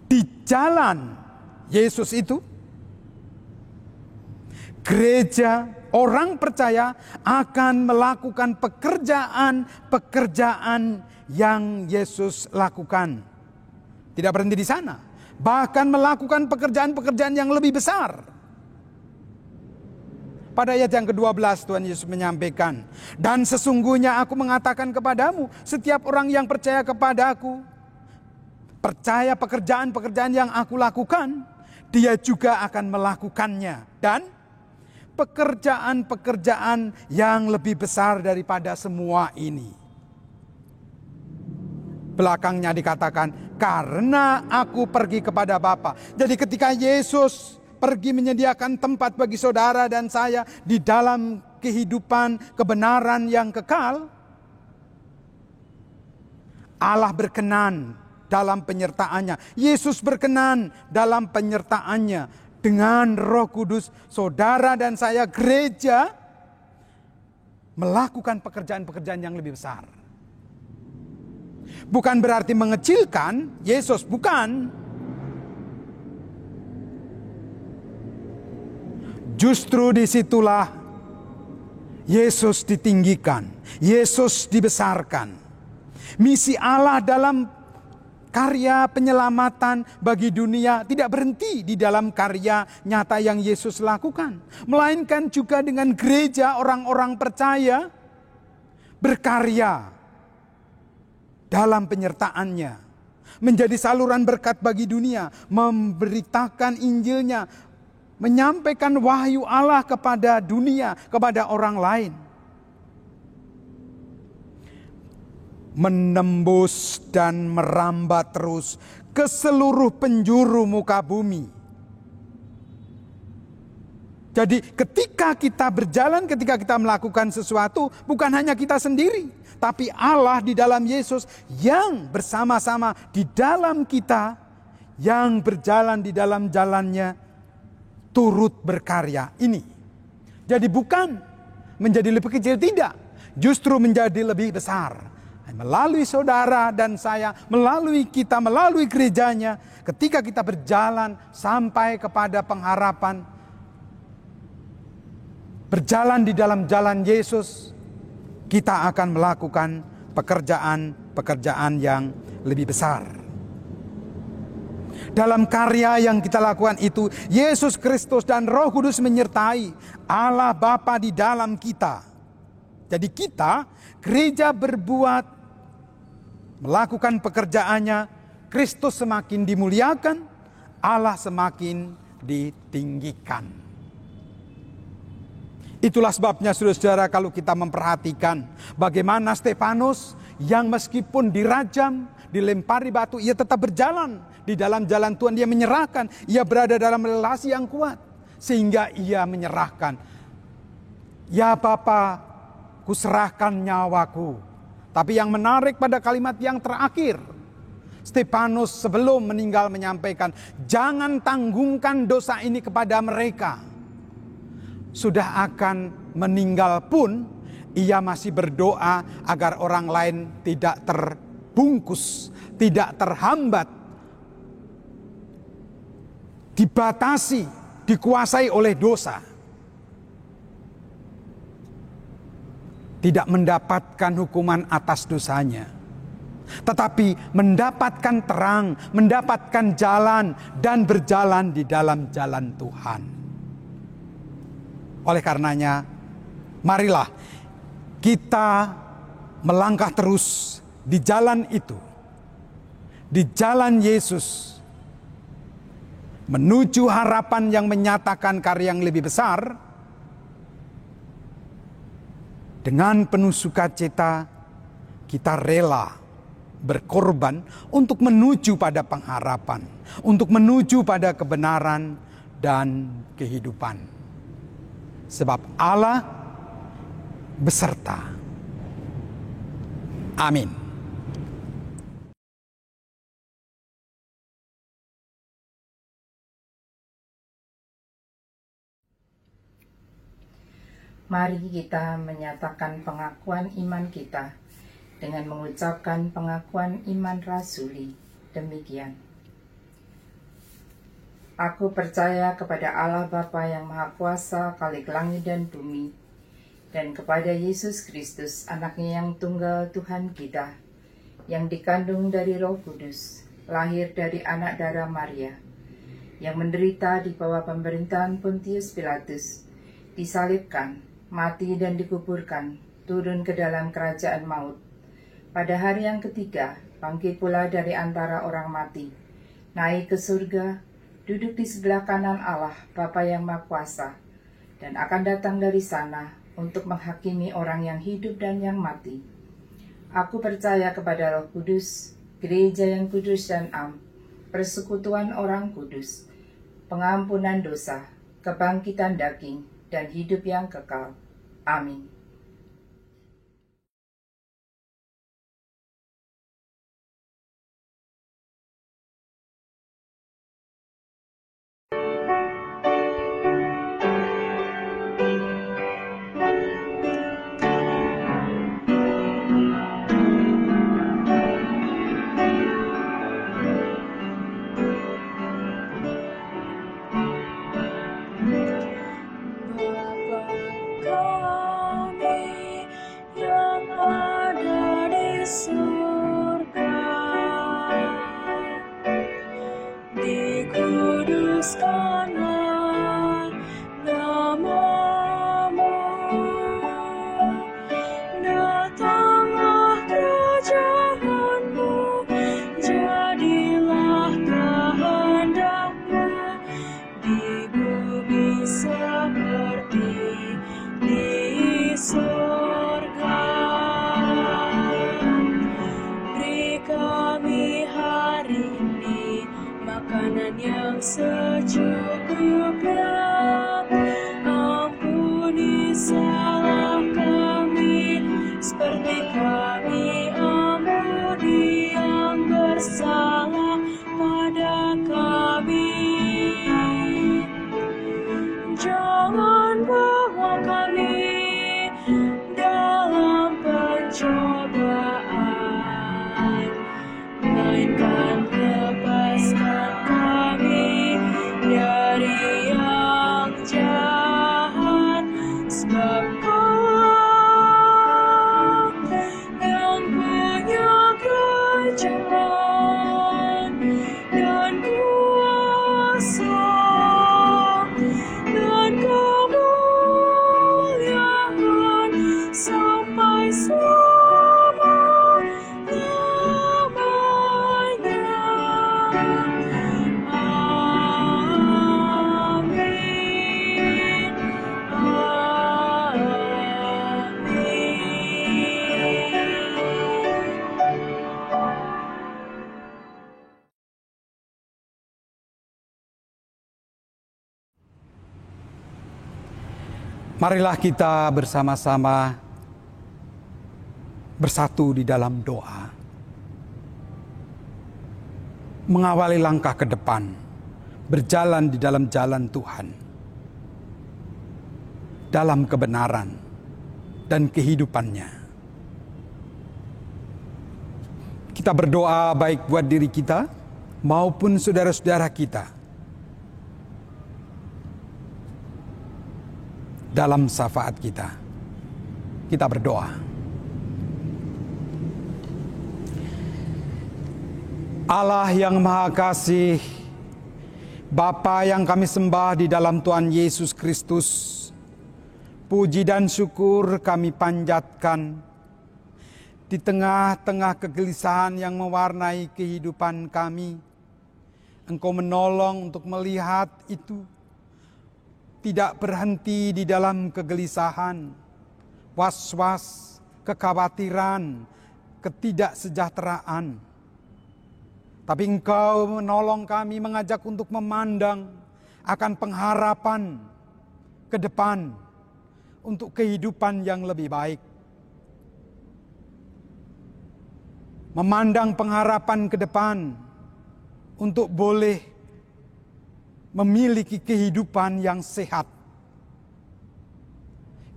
di jalan Yesus itu, gereja, orang percaya akan melakukan pekerjaan-pekerjaan yang Yesus lakukan. Tidak berhenti di sana, bahkan melakukan pekerjaan-pekerjaan yang lebih besar. Pada ayat yang ke-12 Tuhan Yesus menyampaikan, dan sesungguhnya aku mengatakan kepadamu, setiap orang yang percaya kepadaku, percaya pekerjaan-pekerjaan yang aku lakukan, dia juga akan melakukannya. Dan pekerjaan-pekerjaan yang lebih besar daripada semua ini. Belakangnya dikatakan, karena aku pergi kepada Bapa. Jadi ketika Yesus pergi menyediakan tempat bagi saudara dan saya di dalam kehidupan kebenaran yang kekal, Allah berkenan dalam penyertaannya. Yesus berkenan dalam penyertaannya. Dengan Roh Kudus, saudara dan saya, gereja, melakukan pekerjaan-pekerjaan yang lebih besar. Bukan berarti mengecilkan Yesus, bukan. Justru disitulah Yesus ditinggikan, Yesus dibesarkan. Misi Allah dalam karya penyelamatan bagi dunia tidak berhenti di dalam karya nyata yang Yesus lakukan. Melainkan juga dengan gereja orang-orang percaya berkarya dalam penyertaannya. Menjadi saluran berkat bagi dunia. Memberitakan Injilnya. Menyampaikan wahyu Allah kepada dunia, kepada orang lain. Menembus dan merambat terus ke seluruh penjuru muka bumi. Jadi ketika kita berjalan, ketika kita melakukan sesuatu, bukan hanya kita sendiri, tapi Allah di dalam Yesus yang bersama-sama di dalam kita, yang berjalan di dalam jalannya, turut berkarya ini. Jadi bukan menjadi lebih kecil, tidak, justru menjadi lebih besar. Melalui saudara dan saya, melalui kita, melalui gerejanya, ketika kita berjalan sampai kepada pengharapan, berjalan di dalam jalan Yesus, kita akan melakukan pekerjaan-pekerjaan yang lebih besar. Dalam karya yang kita lakukan itu, Yesus Kristus dan Roh Kudus menyertai Allah Bapa di dalam kita. Jadi kita, gereja berbuat, melakukan pekerjaannya, Kristus semakin dimuliakan, Allah semakin ditinggikan. Itulah sebabnya saudara-saudara, kalau kita memperhatikan bagaimana Stefanus yang meskipun dirajam, dilempari batu, ia tetap berjalan di dalam jalan Tuhan. Dia menyerahkan, ia berada dalam relasi yang kuat, sehingga ia menyerahkan. Ya Bapa, kuserahkan nyawaku. Tapi yang menarik pada kalimat yang terakhir, Stefanus sebelum meninggal menyampaikan, jangan tanggungkan dosa ini kepada mereka. Sudah akan meninggal pun, ia masih berdoa agar orang lain tidak terbungkus, tidak terhambat, dibatasi, dikuasai oleh dosa. Tidak mendapatkan hukuman atas dosanya, tetapi mendapatkan terang, mendapatkan jalan, dan berjalan di dalam jalan Tuhan. Oleh karenanya, marilah kita melangkah terus di jalan itu, di jalan Yesus, menuju harapan yang menyatakan karya yang lebih besar. Dengan penuh sukacita kita rela berkorban untuk menuju pada pengharapan, untuk menuju pada kebenaran dan kehidupan. Sebab Allah beserta. Amin. Mari kita menyatakan pengakuan iman kita dengan mengucapkan pengakuan iman rasuli. Demikian. Aku percaya kepada Allah Bapa yang Maha Kuasa, Khalik langit dan bumi, dan kepada Yesus Kristus, anaknya yang tunggal Tuhan kita, yang dikandung dari Roh Kudus, lahir dari anak darah Maria, yang menderita di bawah pemerintahan Pontius Pilatus, disalibkan, mati dan dikuburkan, turun ke dalam kerajaan maut. Pada hari yang ketiga, bangkit pula dari antara orang mati, naik ke surga, duduk di sebelah kanan Allah, Bapa yang Maha Kuasa, dan akan datang dari sana untuk menghakimi orang yang hidup dan yang mati. Aku percaya kepada Roh Kudus, gereja yang kudus dan am, persekutuan orang kudus, pengampunan dosa, kebangkitan daging, dan hidup yang kekal. Amin. Marilah kita bersama-sama bersatu di dalam doa. Mengawali langkah ke depan, berjalan di dalam jalan Tuhan. Dalam kebenaran dan kehidupannya. Kita berdoa baik buat diri kita maupun saudara-saudara kita. Dalam syafaat kita berdoa. Allah yang Maha Kasih, Bapa yang kami sembah di dalam Tuhan Yesus Kristus, puji dan syukur kami panjatkan di tengah-tengah kegelisahan yang mewarnai kehidupan kami. Engkau menolong untuk melihat itu. Tidak berhenti di dalam kegelisahan, was-was, kekhawatiran, ketidaksejahteraan. Tapi Engkau menolong kami, mengajak untuk memandang akan pengharapan ke depan untuk kehidupan yang lebih baik. Memandang pengharapan ke depan untuk boleh memiliki kehidupan yang sehat.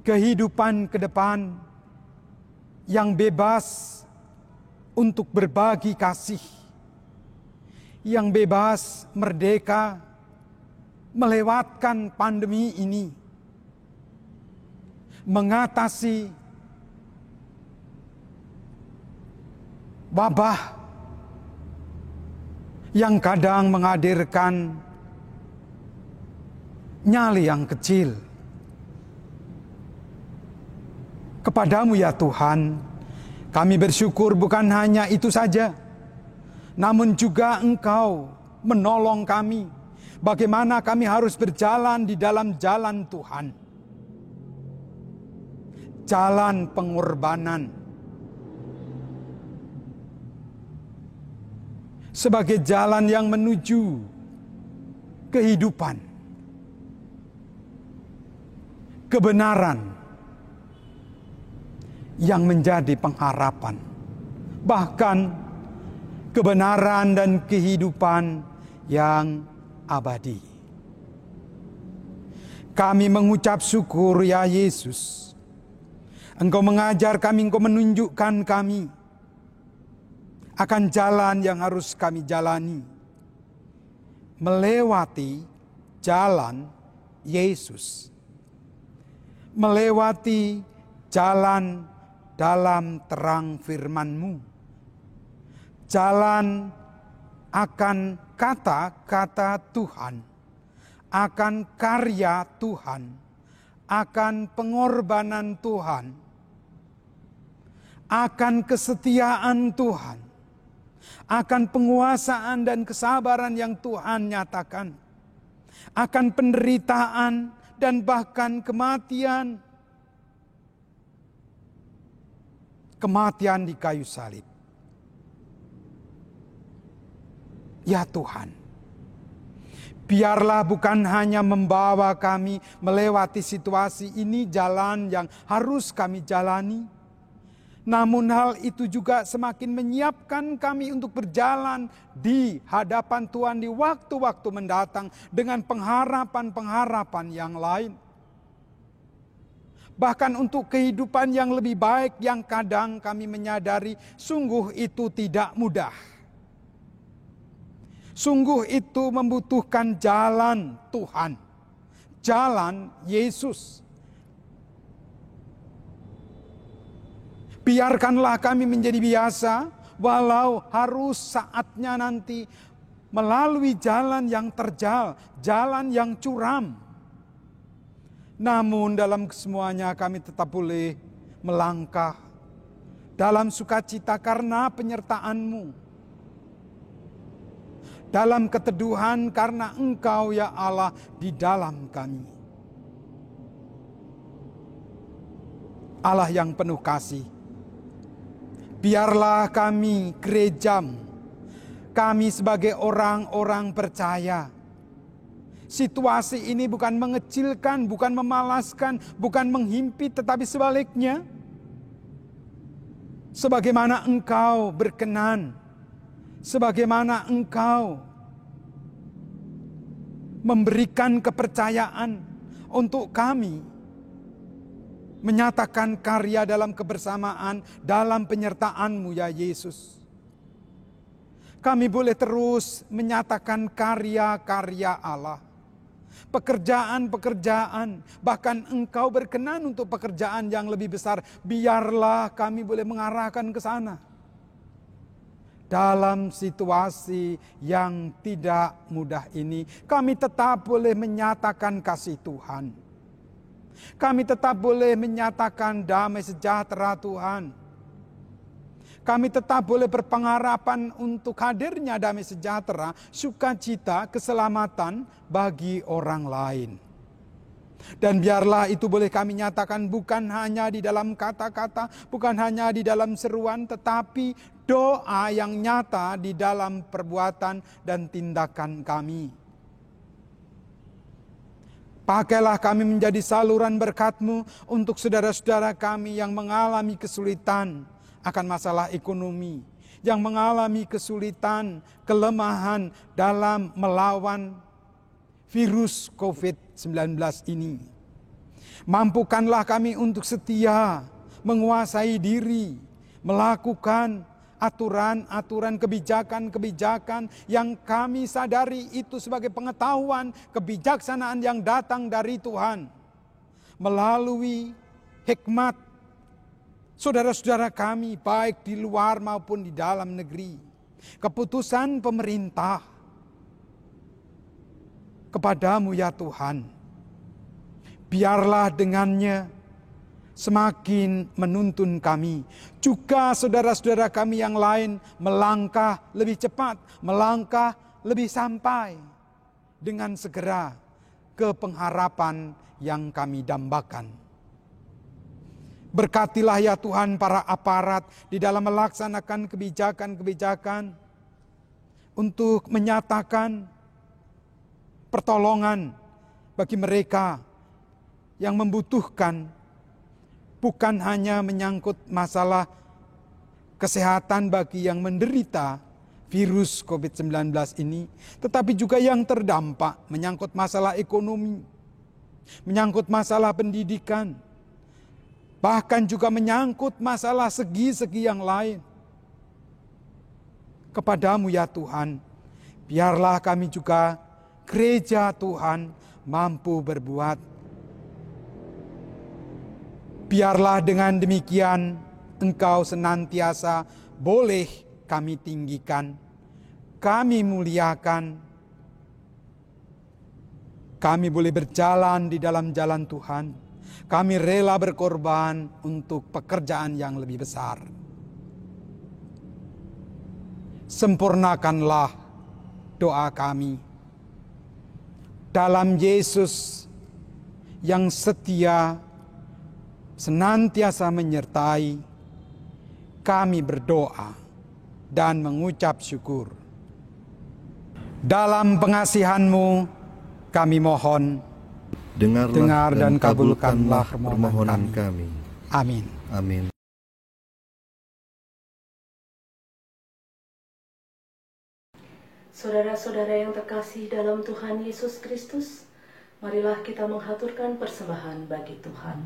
Kehidupan ke depan yang bebas untuk berbagi kasih. Yang bebas, merdeka, melewatkan pandemi ini. Mengatasi wabah yang kadang menghadirkan nyali yang kecil. Kepadamu ya Tuhan, kami bersyukur bukan hanya itu saja, namun juga Engkau menolong kami. Bagaimana kami harus berjalan di dalam jalan Tuhan. jalan pengorbanan, sebagai jalan yang menuju kehidupan, kebenaran yang menjadi pengharapan, bahkan kebenaran dan kehidupan yang abadi. Kami mengucap syukur ya Yesus. Engkau mengajar kami, Engkau menunjukkan kami akan jalan yang harus kami jalani. Melewati jalan Yesus. Melewati jalan dalam terang firman-Mu. Jalan akan kata-kata Tuhan, akan karya Tuhan, akan pengorbanan Tuhan, akan kesetiaan Tuhan, akan penguasaan dan kesabaran yang Tuhan nyatakan, akan penderitaan dan bahkan kematian. Kematian di kayu salib. Ya Tuhan, biarlah bukan hanya membawa kami melewati situasi ini, jalan yang harus kami jalani, namun hal itu juga semakin menyiapkan kami untuk berjalan di hadapan Tuhan di waktu-waktu mendatang dengan pengharapan-pengharapan yang lain. Bahkan untuk kehidupan yang lebih baik yang kadang kami menyadari sungguh itu tidak mudah. Sungguh itu membutuhkan jalan Tuhan, jalan Yesus. Biarkanlah kami menjadi biasa, walau harus saatnya nanti melalui jalan yang terjal, jalan yang curam. Namun dalam kesemuanya kami tetap boleh melangkah dalam sukacita karena penyertaan-Mu. Dalam keteduhan karena Engkau ya Allah di dalam kami. Allah yang penuh kasih, biarlah kami gereja-Mu, kami sebagai orang-orang percaya. Situasi ini bukan mengecilkan, bukan memalaskan, bukan menghimpit, tetapi sebaliknya. Sebagaimana Engkau berkenan, sebagaimana Engkau memberikan kepercayaan untuk kami menyatakan karya dalam kebersamaan, dalam penyertaan-Mu ya Yesus. Kami boleh terus menyatakan karya-karya Allah. Pekerjaan-pekerjaan, bahkan Engkau berkenan untuk pekerjaan yang lebih besar. Biarlah kami boleh mengarahkan ke sana. Dalam situasi yang tidak mudah ini, kami tetap boleh menyatakan kasih Tuhan. Kami tetap boleh menyatakan damai sejahtera Tuhan. Kami tetap boleh berpengharapan untuk hadirnya damai sejahtera, sukacita, keselamatan bagi orang lain. Dan biarlah itu boleh kami nyatakan bukan hanya di dalam kata-kata, bukan hanya di dalam seruan, tetapi doa yang nyata di dalam perbuatan dan tindakan kami. Pakailah kami menjadi saluran berkat-Mu untuk saudara-saudara kami yang mengalami kesulitan akan masalah ekonomi, yang mengalami kesulitan, kelemahan dalam melawan virus COVID-19 ini. Mampukanlah kami untuk setia, menguasai diri, melakukan aturan-aturan, kebijakan-kebijakan yang kami sadari itu sebagai pengetahuan, kebijaksanaan yang datang dari Tuhan. Melalui hikmat saudara-saudara kami baik di luar maupun di dalam negeri. Keputusan pemerintah kepadamu ya Tuhan. Biarlah dengannya semakin menuntun kami. Juga saudara-saudara kami yang lain melangkah lebih cepat, melangkah lebih sampai dengan segera ke pengharapan yang kami dambakan. Berkatilah ya Tuhan para aparat di dalam melaksanakan kebijakan-kebijakan untuk menyatakan pertolongan bagi mereka yang membutuhkan, bukan hanya menyangkut masalah kesehatan bagi yang menderita virus COVID-19 ini, tetapi juga yang terdampak menyangkut masalah ekonomi, menyangkut masalah pendidikan, bahkan juga menyangkut masalah segi-segi yang lain. Kepadamu ya Tuhan, biarlah kami juga gereja Tuhan mampu berbuat. Biarlah dengan demikian Engkau senantiasa boleh kami tinggikan, kami muliakan, kami boleh berjalan di dalam jalan Tuhan. Kami rela berkorban untuk pekerjaan yang lebih besar. Sempurnakanlah doa kami. Dalam Yesus yang setia, senantiasa menyertai, kami berdoa dan mengucap syukur. Dalam pengasihan-Mu kami mohon, Dengar dan kabulkanlah permohonan kami. Amin. Amin. Saudara-saudara yang terkasih dalam Tuhan Yesus Kristus, marilah kita menghaturkan persembahan bagi Tuhan.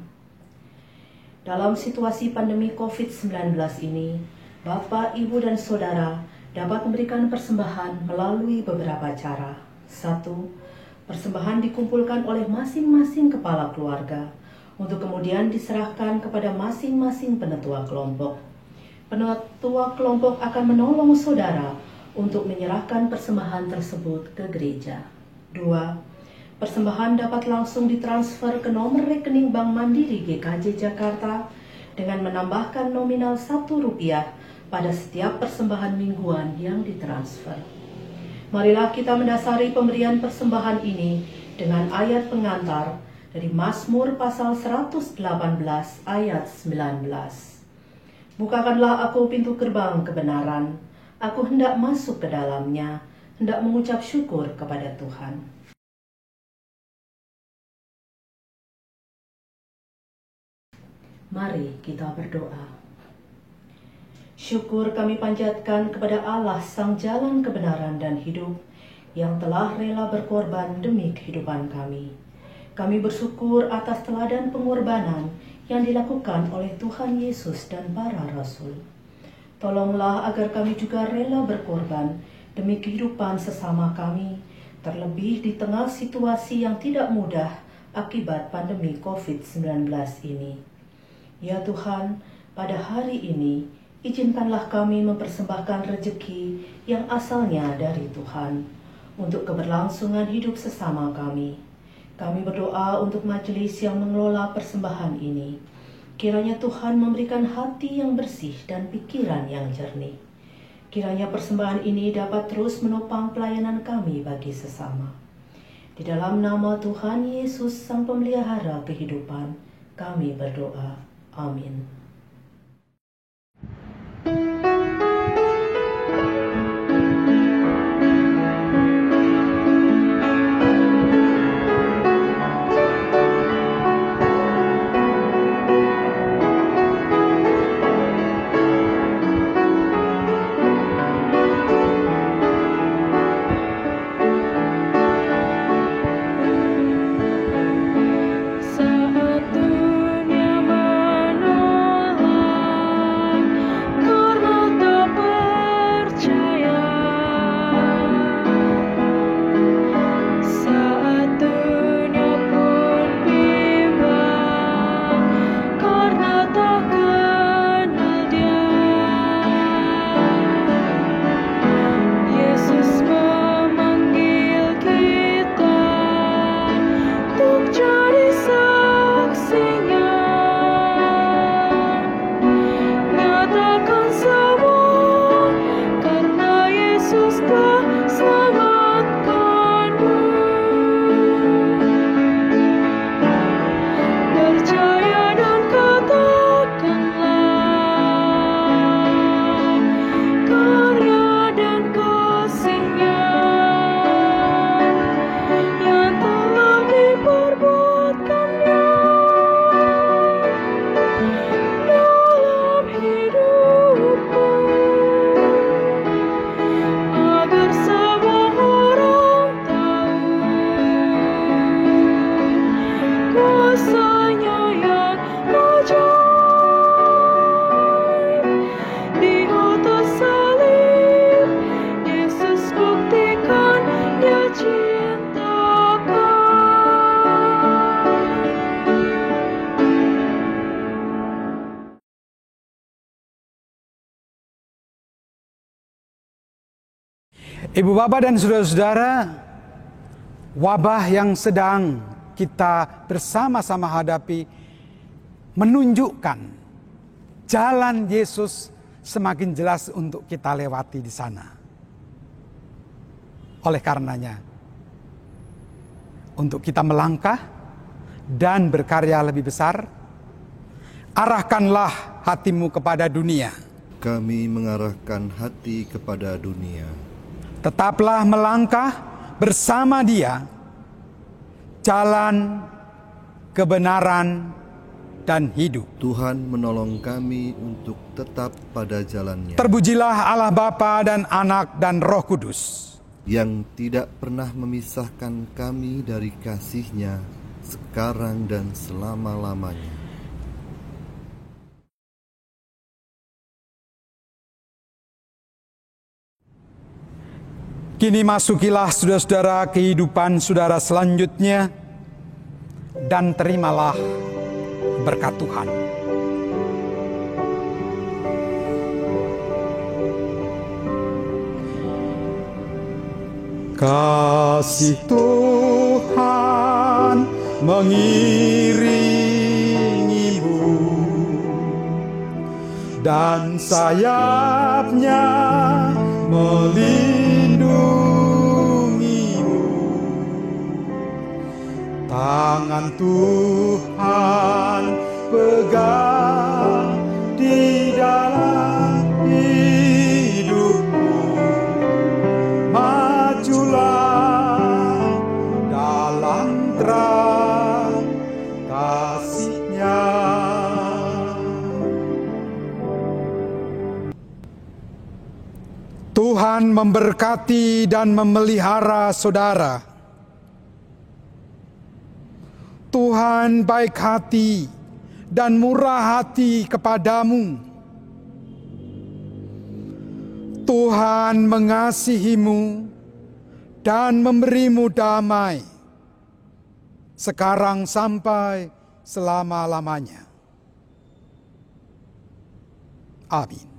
Dalam situasi pandemi COVID-19 ini, Bapak, Ibu, dan Saudara dapat memberikan persembahan melalui beberapa cara. 1. Persembahan dikumpulkan oleh masing-masing kepala keluarga untuk kemudian diserahkan kepada masing-masing penetua kelompok. Penetua kelompok akan menolong saudara untuk menyerahkan persembahan tersebut ke gereja. 2. Persembahan dapat langsung ditransfer ke nomor rekening Bank Mandiri GKJ Jakarta dengan menambahkan nominal Rp1 pada setiap persembahan mingguan yang ditransfer. Marilah kita mendasari pemberian persembahan ini dengan ayat pengantar dari Mazmur pasal 118 ayat 19. Bukakanlah aku pintu gerbang kebenaran, aku hendak masuk ke dalamnya, hendak mengucap syukur kepada Tuhan. Mari kita berdoa. Syukur kami panjatkan kepada Allah Sang Jalan Kebenaran dan Hidup yang telah rela berkorban demi kehidupan kami. Kami bersyukur atas teladan pengorbanan yang dilakukan oleh Tuhan Yesus dan para Rasul. Tolonglah agar kami juga rela berkorban demi kehidupan sesama kami, terlebih di tengah situasi yang tidak mudah akibat pandemi COVID-19 ini. Ya Tuhan, pada hari ini, izinkanlah kami mempersembahkan rejeki yang asalnya dari Tuhan untuk keberlangsungan hidup sesama kami. Kami berdoa untuk majelis yang mengelola persembahan ini. Kiranya Tuhan memberikan hati yang bersih dan pikiran yang jernih. Kiranya persembahan ini dapat terus menopang pelayanan kami bagi sesama. Di dalam nama Tuhan Yesus, Sang Pemelihara kehidupan, kami berdoa. Amin. Saat dunia menolak Ibu bapak dan saudara-saudara, wabah yang sedang kita bersama-sama hadapi menunjukkan jalan Yesus semakin jelas untuk kita lewati di sana. Oleh karenanya, untuk kita melangkah dan berkarya lebih besar, arahkanlah hatimu kepada dunia. Kami mengarahkan hati kepada dunia. Tetaplah melangkah bersama Dia, jalan, kebenaran, dan hidup. Tuhan menolong kami untuk tetap pada jalannya. Terpujilah Allah Bapa dan Anak dan Roh Kudus, yang tidak pernah memisahkan kami dari kasih-Nya sekarang dan selama-lamanya. Kini masukilah saudara-saudara kehidupan saudara selanjutnya dan terimalah berkat Tuhan. Kasih Tuhan mengiringimu dan sayap-Nya melindungimu. Tangan Tuhan pegang di dalam hidupmu. Majulah dalam terang kasih-Nya. Tuhan memberkati dan memelihara saudara. Tuhan baik hati dan murah hati kepadamu. Tuhan mengasihimu dan memberimu damai sekarang sampai selama-lamanya. Amin.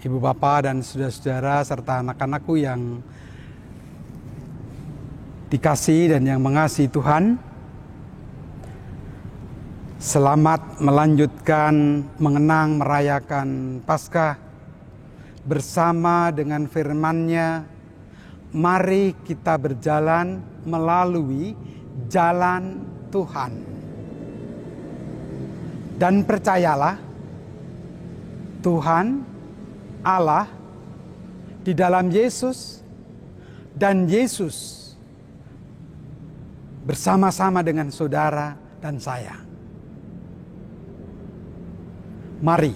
Ibu Bapak dan saudara-saudara serta anak-anakku yang dikasihi dan yang mengasihi Tuhan. Selamat melanjutkan mengenang merayakan Paskah bersama dengan firman-Nya. Mari kita berjalan melalui jalan Tuhan. Dan percayalah, Tuhan Allah di dalam Yesus dan Yesus bersama-sama dengan saudara dan saya. Mari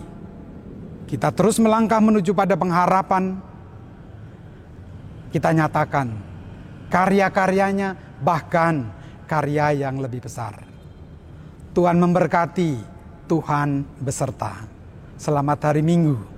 kita terus melangkah menuju pada pengharapan. Kita nyatakan karya-karyanya, bahkan karya yang lebih besar. Tuhan memberkati, Tuhan beserta. Selamat hari Minggu.